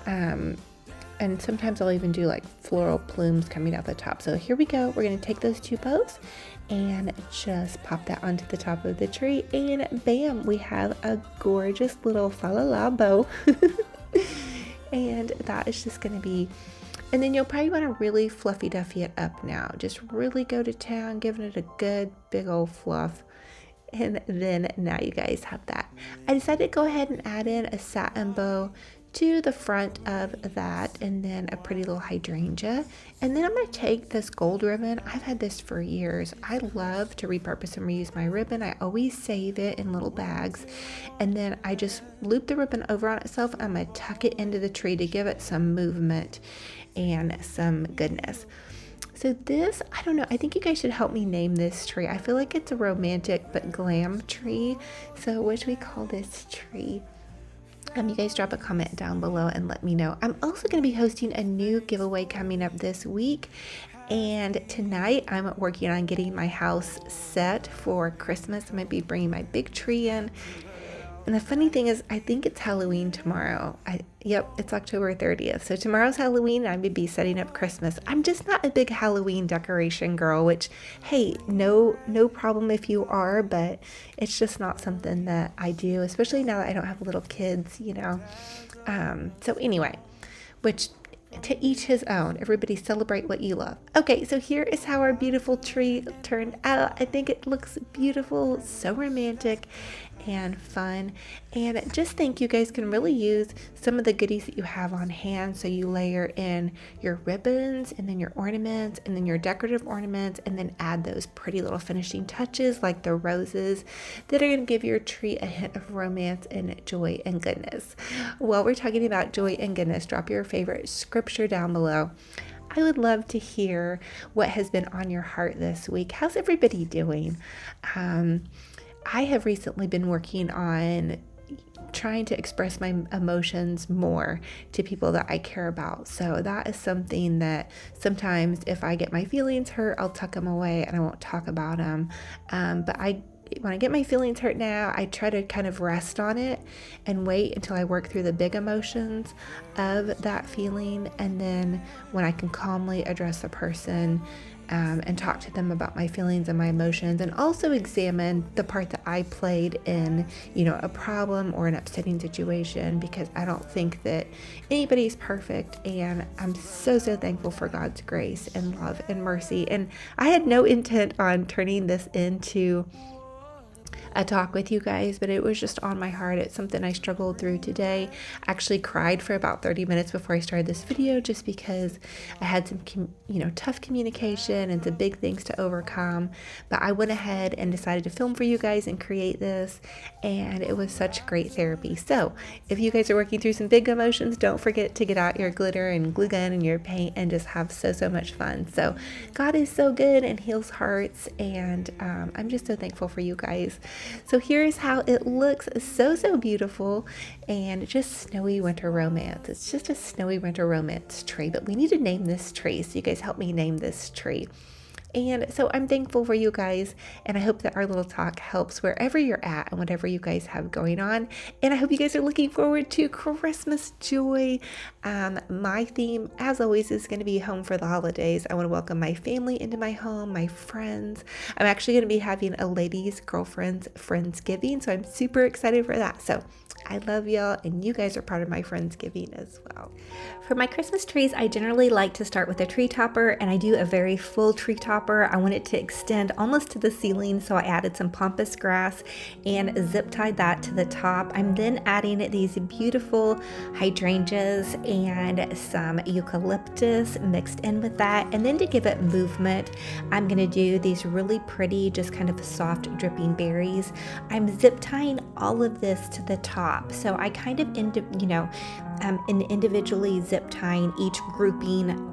And sometimes I'll even do like floral plumes coming out the top. So here we go. We're going to take those 2 bows and just pop that onto the top of the tree, and bam, we have a gorgeous little fa la la bow. And that is just going to be, and then you'll probably want to really fluffy duffy it up now. Just really go to town, giving it a good big old fluff. And then now you guys have that. I decided to go ahead and add in a satin bow to the front of that, and then a pretty little hydrangea. And then I'm going to take this gold ribbon. I've had this for years. I love to repurpose and reuse my ribbon. I always save it in little bags, and then I just loop the ribbon over on itself. I'm going to tuck it into the tree to give it some movement and some goodness. So this, I don't know, I think you guys should help me name this tree. I feel like it's a romantic but glam tree. So what should we call this tree? You guys drop a comment down below and let me know. I'm also going to be hosting a new giveaway coming up this week. And tonight I'm working on getting my house set for Christmas. I'm going to be bringing my big tree in. And the funny thing is, I think it's Halloween tomorrow. Yep, it's October 30th. So tomorrow's Halloween, and I'm going to be setting up Christmas. I'm just not a big Halloween decoration girl, which, hey, no problem if you are, but it's just not something that I do, especially now that I don't have little kids, you know. So anyway, which to each his own. Everybody celebrate what you love. Okay, so here is how our beautiful tree turned out. I think it looks beautiful, so romantic, and fun. And just think you guys can really use some of the goodies that you have on hand. So you layer in your ribbons and then your ornaments and then your decorative ornaments, and then add those pretty little finishing touches like the roses that are going to give your tree a hint of romance and joy and goodness. While we're talking about joy and goodness, drop your favorite scripture down below. I would love to hear what has been on your heart this week. How's everybody doing? I have recently been working on trying to express my emotions more to people that I care about. So that is something that sometimes if I get my feelings hurt, I'll tuck them away and I won't talk about them. But when I get my feelings hurt now, I try to kind of rest on it and wait until I work through the big emotions of that feeling. And then when I can calmly address the person and talk to them about my feelings and my emotions, and also examine the part that I played in, a problem or an upsetting situation, because I don't think that anybody's perfect. And I'm so thankful for God's grace and love and mercy. And I had no intent on turning this into a talk with you guys, but it was just on my heart. It's something I struggled through today. I actually cried for about 30 minutes before I started this video, just because I had some tough communication and some big things to overcome. But I went ahead and decided to film for you guys and create this, and it was such great therapy. So if you guys are working through some big emotions, don't forget to get out your glitter and glue gun and your paint and just have so much fun. So God is so good and heals hearts, and I'm just so thankful for you guys. So here's how it looks. So beautiful, and just snowy winter romance. It's just a snowy winter romance tree, but we need to name this tree. So you guys help me name this tree. And so I'm thankful for you guys, and I hope that our little talk helps wherever you're at and whatever you guys have going on. And I hope you guys are looking forward to Christmas joy. My theme, as always, is going to be home for the holidays. I want to welcome my family into my home, my friends. I'm actually going to be having a ladies' girlfriends Friendsgiving, so I'm super excited for that. So I love y'all, and you guys are part of my Friendsgiving as well. For my Christmas trees, I generally like to start with a tree topper, and I do a very full tree topper. I want it to extend almost to the ceiling, so I added some pampas grass and zip tied that to the top. I'm then adding these beautiful hydrangeas and some eucalyptus mixed in with that. And then to give it movement, I'm going to do these really pretty, just kind of soft dripping berries. I'm zip tying all of this to the top. So I kind of individually zip tying each grouping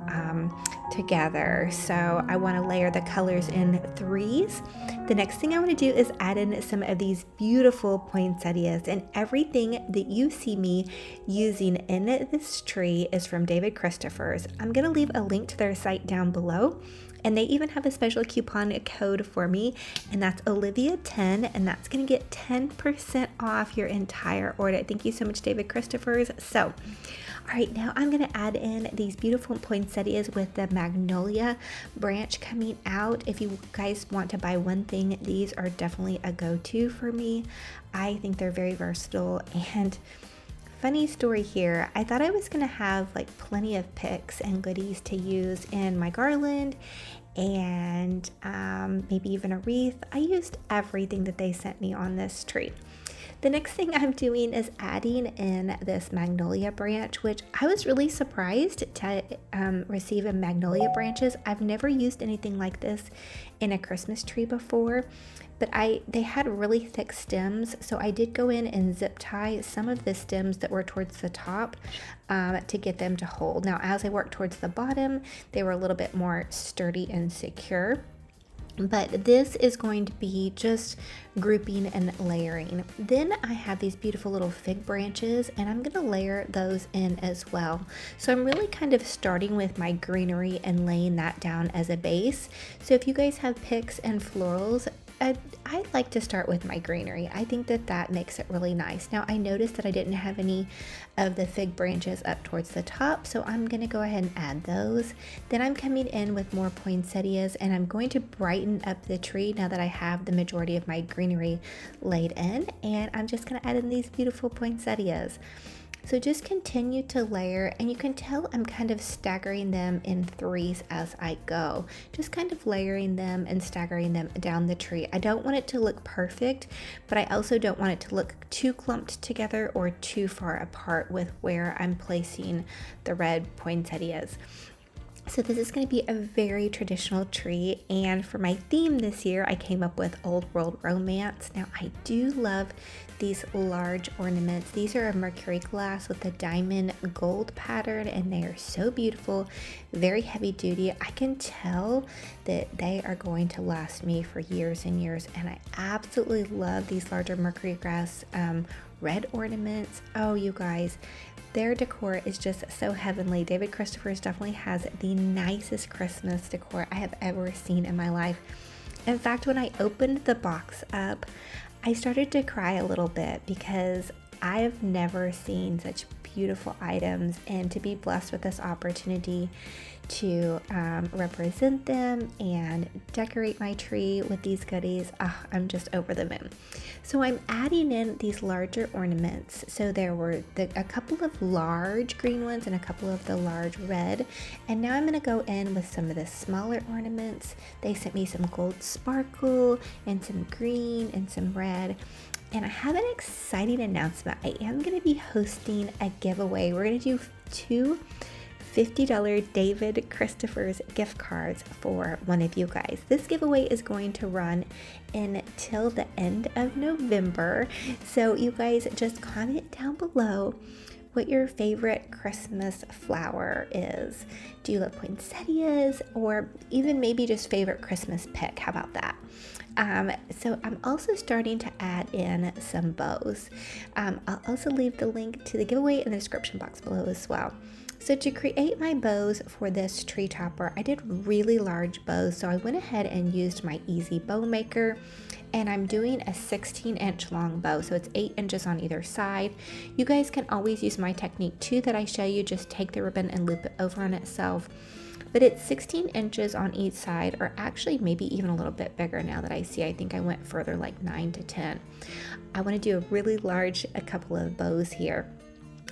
together. So I want to layer the colors in threes. The next thing I want to do is add in some of these beautiful poinsettias, and everything that you see me using in this tree is from David Christopher's. I'm going to leave a link to their site down below. And they even have a special coupon code for me, and that's Olivia10, and that's going to get 10% off your entire order. Thank you so much, David Christopher's. So, all right, now I'm going to add in these beautiful poinsettias with the magnolia branch coming out. If you guys want to buy one thing, these are definitely a go-to for me. I think they're very versatile. And funny story here, I thought I was going to have like plenty of picks and goodies to use in my garland and maybe even a wreath. I used everything that they sent me on this tree. The next thing I'm doing is adding in this magnolia branch, which I was really surprised to receive in magnolia branches. I've never used anything like this in a Christmas tree before, but they had really thick stems, so I did go in and zip tie some of the stems that were towards the top to get them to hold. Now, as I worked towards the bottom, they were a little bit more sturdy and secure. But this is going to be just grouping and layering. Then I have these beautiful little fig branches, and I'm going to layer those in as well. So I'm really kind of starting with my greenery and laying that down as a base. So if you guys have picks and florals, I like to start with my greenery. I think that makes it really nice. Now I noticed that I didn't have any of the fig branches up towards the top, so I'm going to go ahead and add those. Then I'm coming in with more poinsettias, and I'm going to brighten up the tree now that I have the majority of my greenery laid in, and I'm just going to add in these beautiful poinsettias. So just continue to layer, and you can tell I'm kind of staggering them in threes as I go. Just kind of layering them and staggering them down the tree. I don't want it to look perfect, but I also don't want it to look too clumped together or too far apart with where I'm placing the red poinsettias. So this is going to be a very traditional tree, and for my theme this year I came up with Old World Romance. Now I do love these large ornaments. These are a mercury glass with a diamond gold pattern, and they are so beautiful, very heavy duty. I can tell that they are going to last me for years and years, and I absolutely love these larger mercury glass red ornaments. Oh, you guys, their decor is just so heavenly. David Christopher's definitely has the nicest Christmas decor I have ever seen in my life. In fact, when I opened the box up, I started to cry a little bit because I have never seen such beautiful items, and to be blessed with this opportunity to represent them and decorate my tree with these goodies, I'm just over the moon. So I'm adding in these larger ornaments. So there were a couple of large green ones and a couple of the large red, and now I'm going to go in with some of the smaller ornaments. They sent me some gold sparkle and some green and some red. And I have an exciting announcement. I am going to be hosting a giveaway. We're going to do two $50 David Christopher's gift cards for one of you guys. This giveaway is going to run until the end of November. So you guys just comment down below what your favorite Christmas flower is. Do you love poinsettias, or even maybe just favorite Christmas pick? How about that? So I'm also starting to add in some bows. I'll also leave the link to the giveaway in the description box below as well. So to create my bows for this tree topper, I did really large bows, so I went ahead and used my Easy Bow Maker, and I'm doing a 16-inch long bow, so it's 8 inches on either side. You guys can always use my technique too that I show you, just take the ribbon and loop it over on itself. But it's 16 inches on each side, or actually maybe even a little bit bigger now that I see. I think I went further, like 9 to 10. I want to do a really large, a couple of bows here.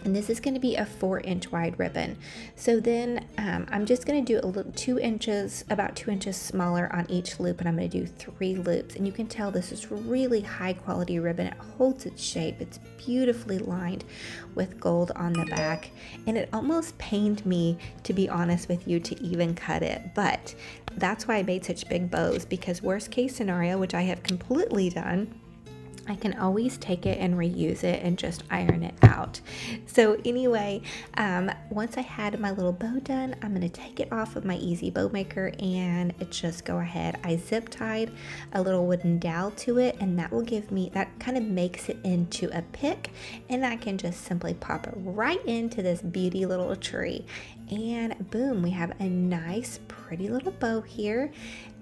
And this is going to be a 4-inch wide ribbon. So then I'm just going to do a little about 2 inches smaller on each loop, and I'm going to do 3 loops. And you can tell this is really high quality ribbon. It holds its shape. It's beautifully lined with gold on the back, and it almost pained me, to be honest with you, to even cut it. But that's why I made such big bows, because worst case scenario, which I have completely done, I can always take it and reuse it and just iron it out. So anyway, once I had my little bow done, I'm going to take it off of my Easy Bow Maker and just go ahead. I zip tied a little wooden dowel to it, and that will give me, that kind of makes it into a pick, and I can just simply pop it right into this beauty little tree. And boom, we have a nice pretty little bow here.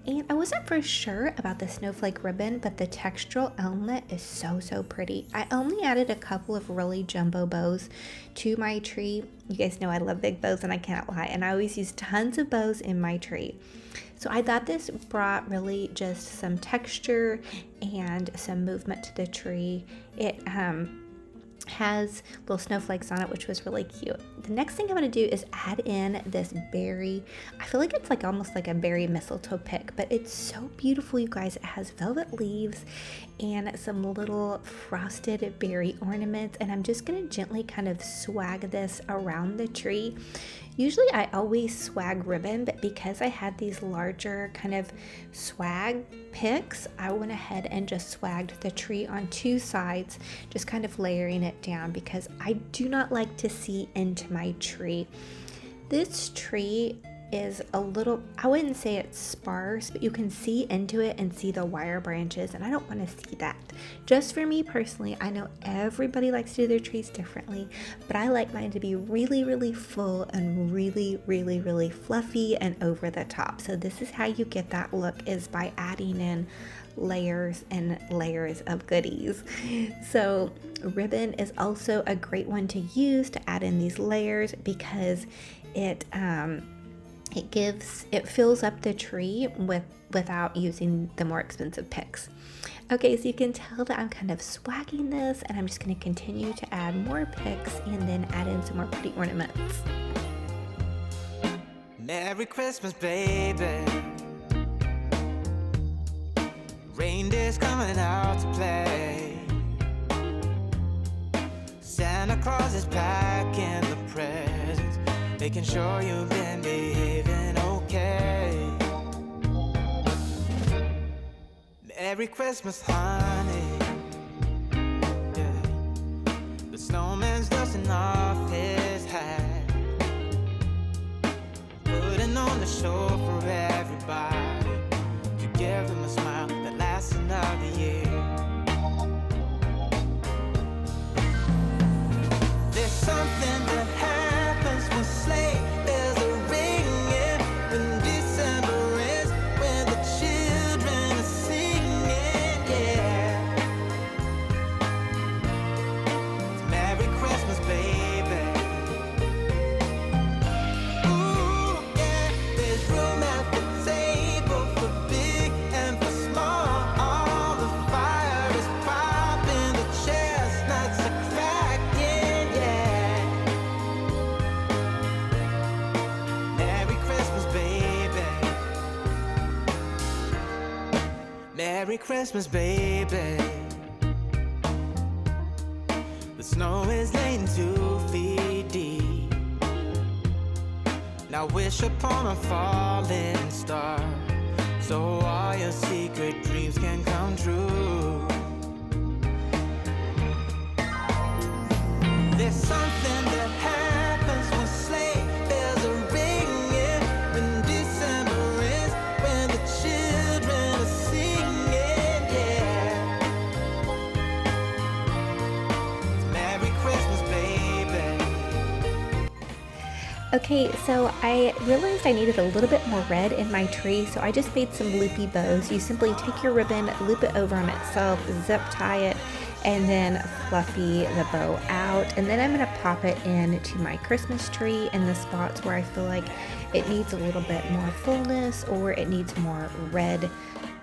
And I wasn't for sure about the snowflake ribbon, but the textural element is so pretty. I only added a couple of really jumbo bows to my tree. You guys know I love big bows, and I cannot lie. And I always use tons of bows in my tree. So I thought this brought really just some texture and some movement to the tree. It has little snowflakes on it, which was really cute. The next thing I'm going to do is add in this berry. I feel like it's like almost like a berry mistletoe pick, but it's so beautiful, you guys. It has velvet leaves and some little frosted berry ornaments, and I'm just going to gently kind of swag this around the tree. Usually I always swag ribbon, but because I had these larger kind of swag picks, I went ahead and just swagged the tree on 2 sides, just kind of layering it down, because I do not like to see into my tree. This tree is a little, I wouldn't say it's sparse, but you can see into it and see the wire branches, and I don't want to see that. Just for me personally, I know everybody likes to do their trees differently, but I like mine to be really full and really fluffy and over the top. So this is how you get that look, is by adding in layers and layers of goodies. So ribbon is also a great one to use to add in these layers, because it fills up the tree without using the more expensive picks. Okay, so you can tell that I'm kind of swagging this, and I'm just going to continue to add more picks and then add in some more pretty ornaments. Merry Christmas, baby. Reindeer's coming out to play. Santa Claus is packing the presents, making sure you've been behaving okay. Merry Christmas, honey. Yeah. The snowman's dusting off his hat, putting on the show for everybody, to give them a smile that lasts another year. There's something that happens when sleigh bells are ringing, when December ends, when the children are singing, yeah. It's Merry Christmas, baby. Ooh, yeah, there's room at the table for big and for small. The fire is popping, the chestnuts are cracking, yeah. Merry Christmas, baby. Merry Christmas, baby. The snow is laying 2 feet deep. Now wish upon a falling star, so all your secret dreams can come true. There's something that happens when sleigh bells are ringing, when December ends, when the children are singing, yeah. It's Merry Christmas, baby. Okay, so I realized I needed a little bit more red in my tree, so I just made some loopy bows. You simply take your ribbon, loop it over on itself, zip tie it, and then fluffy the bow out. And then I'm going to pop it into my Christmas tree in the spots where I feel like it needs a little bit more fullness or it needs more red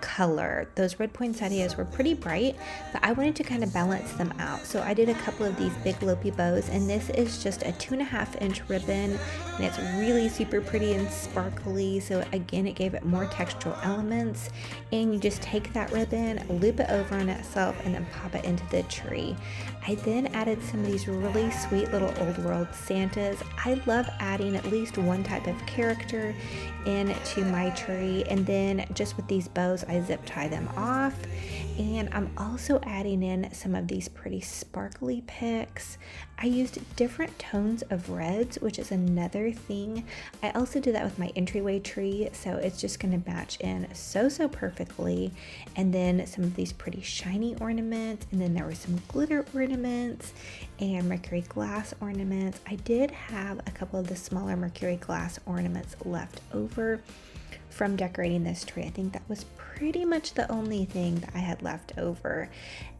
color. Those red poinsettias were pretty bright, but I wanted to kind of balance them out. So I did a couple of these big loopy bows, and this is just a 2.5-inch ribbon, and it's really super pretty and sparkly. So again, it gave it more textural elements, and you just take that ribbon, loop it over on itself, and then pop it into the tree. I then added some of these really sweet little old world Santas. I love adding at least one type of character into my tree, and then just with these bows I zip tie them off. And I'm also adding in some of these pretty sparkly picks. I used different tones of reds, which is another thing. I also did that with my entryway tree, so it's just going to match in so perfectly. And then some of these pretty shiny ornaments, and then there were some glitter ornaments and mercury glass ornaments. I did have a couple of the smaller mercury glass ornaments left over from decorating this tree. I think that was pretty much the only thing that I had left over.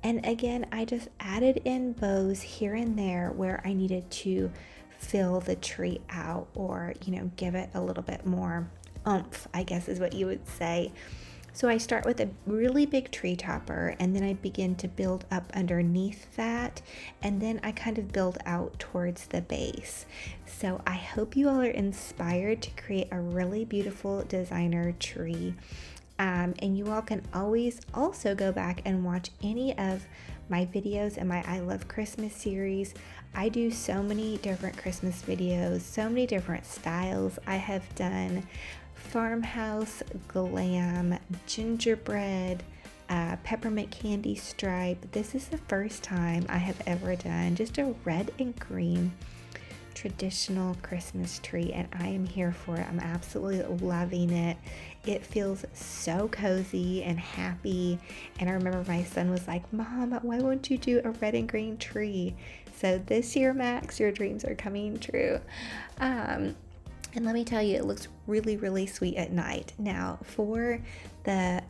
And again, I just added in bows here and there where I needed to fill the tree out, or, you know, give it a little bit more oomph, I guess is what you would say. So I start with a really big tree topper, and then I begin to build up underneath that, and then I kind of build out towards the base. So I hope you all are inspired to create a really beautiful designer tree. And you all can always also go back and watch any of my videos in my I Love Christmas series. I do so many different Christmas videos, so many different styles. I have done farmhouse, glam, gingerbread, peppermint candy stripe. This is the first time I have ever done just a red and green traditional Christmas tree, and I am here for it. I'm absolutely loving it. It feels so cozy and happy, and I remember my son was like, "Mom, why won't you do a red and green tree?" So this year, Max, your dreams are coming true. And let me tell you, it looks really, really sweet at night. Now, for the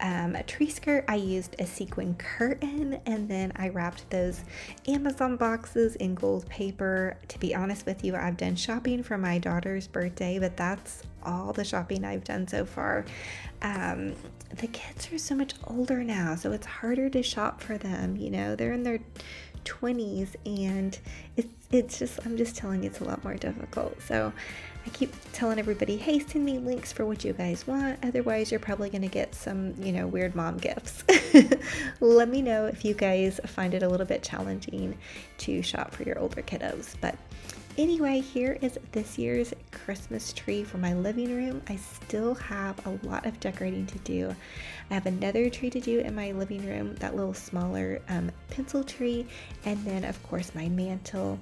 tree skirt, I used a sequin curtain, and then I wrapped those Amazon boxes in gold paper. To be honest with you, I've done shopping for my daughter's birthday, but that's all the shopping I've done so far. The kids are so much older now, so it's harder to shop for them. You know, they're in their 20s, and it's just, I'm just telling you, it's a lot more difficult. So I keep telling everybody, hey, send me links for what you guys want. Otherwise, you're probably going to get some, weird mom gifts. Let me know if you guys find it a little bit challenging to shop for your older kiddos. But anyway, here is this year's Christmas tree for my living room. I still have a lot of decorating to do. I have another tree to do in my living room, that little smaller pencil tree, and then of course my mantle.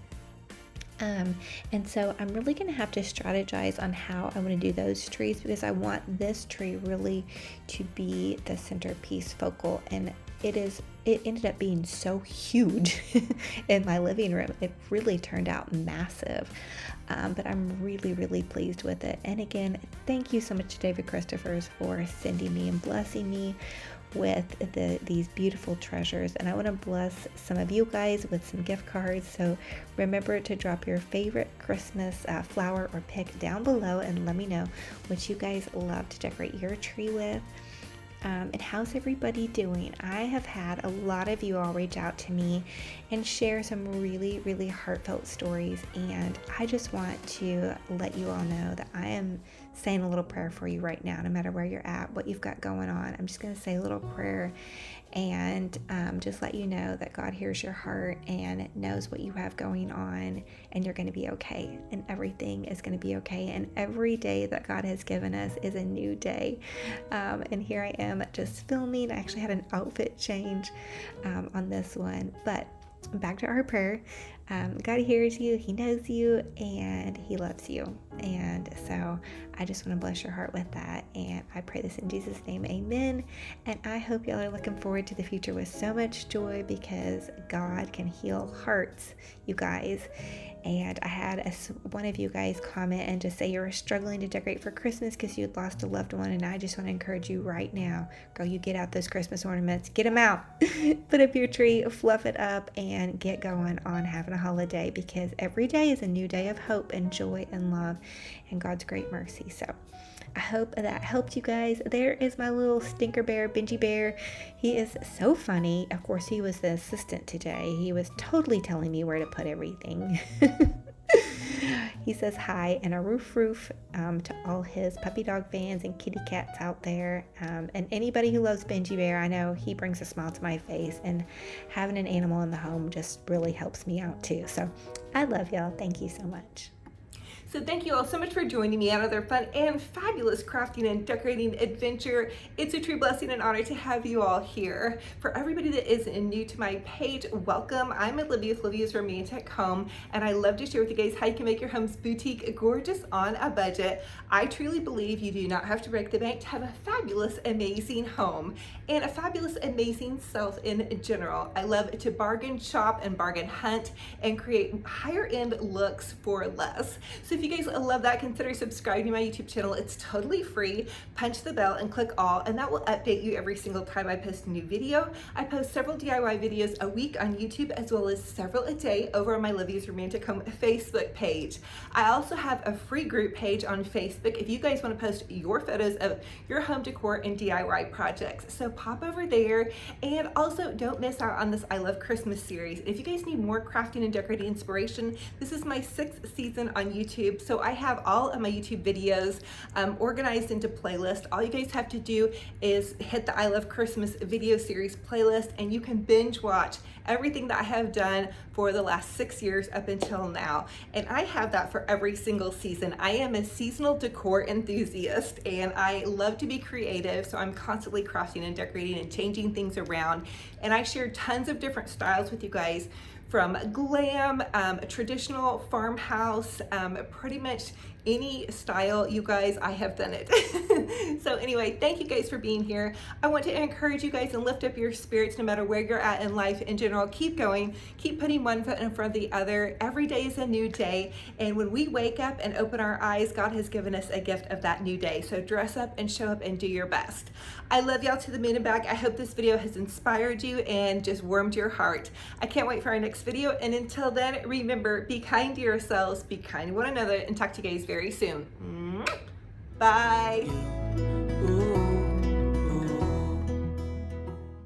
And so I'm really going to have to strategize on how I want to do those trees, because I want this tree really to be the centerpiece focal, and it ended up being so huge in my living room. It really turned out massive, but I'm really, really pleased with it. And again, thank you so much to David Christophers for sending me and blessing me with these beautiful treasures. And I want to bless some of you guys with some gift cards. So remember to drop your favorite Christmas flower or pick down below, and let me know what you guys love to decorate your tree with. And how's everybody doing? I have had a lot of you all reach out to me and share some really, really heartfelt stories, and I just want to let you all know that I am saying a little prayer for you right now, no matter where you're at, what you've got going on. I'm just going to say a little prayer and just let you know that God hears your heart and knows what you have going on, and you're going to be okay, and everything is going to be okay. And every day that God has given us is a new day. And here I am just filming. I actually had an outfit change on this one, but back to our prayer. God hears you, He knows you, and He loves you. And so I just want to bless your heart with that. And I pray this in Jesus' name, amen. And I hope y'all are looking forward to the future with so much joy, because God can heal hearts, you guys. And I had one of you guys comment and just say you were struggling to decorate for Christmas because you'd lost a loved one. And I just want to encourage you right now, girl, you get out those Christmas ornaments, get them out, put up your tree, fluff it up, and get going on having a holiday, because every day is a new day of hope and joy and love and God's great mercy. So I hope that helped you guys. There is my little stinker bear, Benji Bear. He is so funny. Of course, he was the assistant today. He was totally telling me where to put everything. He says hi and a roof to all his puppy dog fans and kitty cats out there. And anybody who loves Benji Bear, I know he brings a smile to my face, and having an animal in the home just really helps me out too. So I love y'all. Thank you so much. So thank you all so much for joining me on another fun and fabulous crafting and decorating adventure. It's a true blessing and honor to have you all here. For everybody that is new to my page, welcome. I'm Olivia with Olivia's Romantic Home, and I love to share with you guys how you can make your homes boutique gorgeous on a budget. I truly believe you do not have to break the bank to have a fabulous, amazing home and a fabulous, amazing self in general. I love to bargain shop and bargain hunt and create higher end looks for less. So if you guys love that, consider subscribing to my YouTube channel. It's totally free. Punch the bell and click all, and that will update you every single time I post a new video. I post several DIY videos a week on YouTube, as well as several a day over on my Olivia's Romantic Home Facebook page. I also have a free group page on Facebook if you guys want to post your photos of your home decor and DIY projects. So pop over there, and also don't miss out on this I Love Christmas series. If you guys need more crafting and decorating inspiration, this is my 6th season on YouTube. So I have all of my YouTube videos organized into playlists. All you guys have to do is hit the I Love Christmas video series playlist, and you can binge watch everything that I have done for the last 6 years up until now. And I have that for every single season. I am a seasonal decor enthusiast, and I love to be creative. So I'm constantly crafting and decorating and changing things around. And I share tons of different styles with you guys, from glam, traditional farmhouse, pretty much any style, you guys, I have done it. So anyway, thank you guys for being here. I want to encourage you guys and lift up your spirits no matter where you're at in life in general. Keep going, keep putting one foot in front of the other. Every day is a new day. And when we wake up and open our eyes, God has given us a gift of that new day. So dress up and show up and do your best. I love y'all to the moon and back. I hope this video has inspired you and just warmed your heart. I can't wait for our next video. And until then, remember, be kind to yourselves, be kind to one another, and talk to you guys very soon. Bye.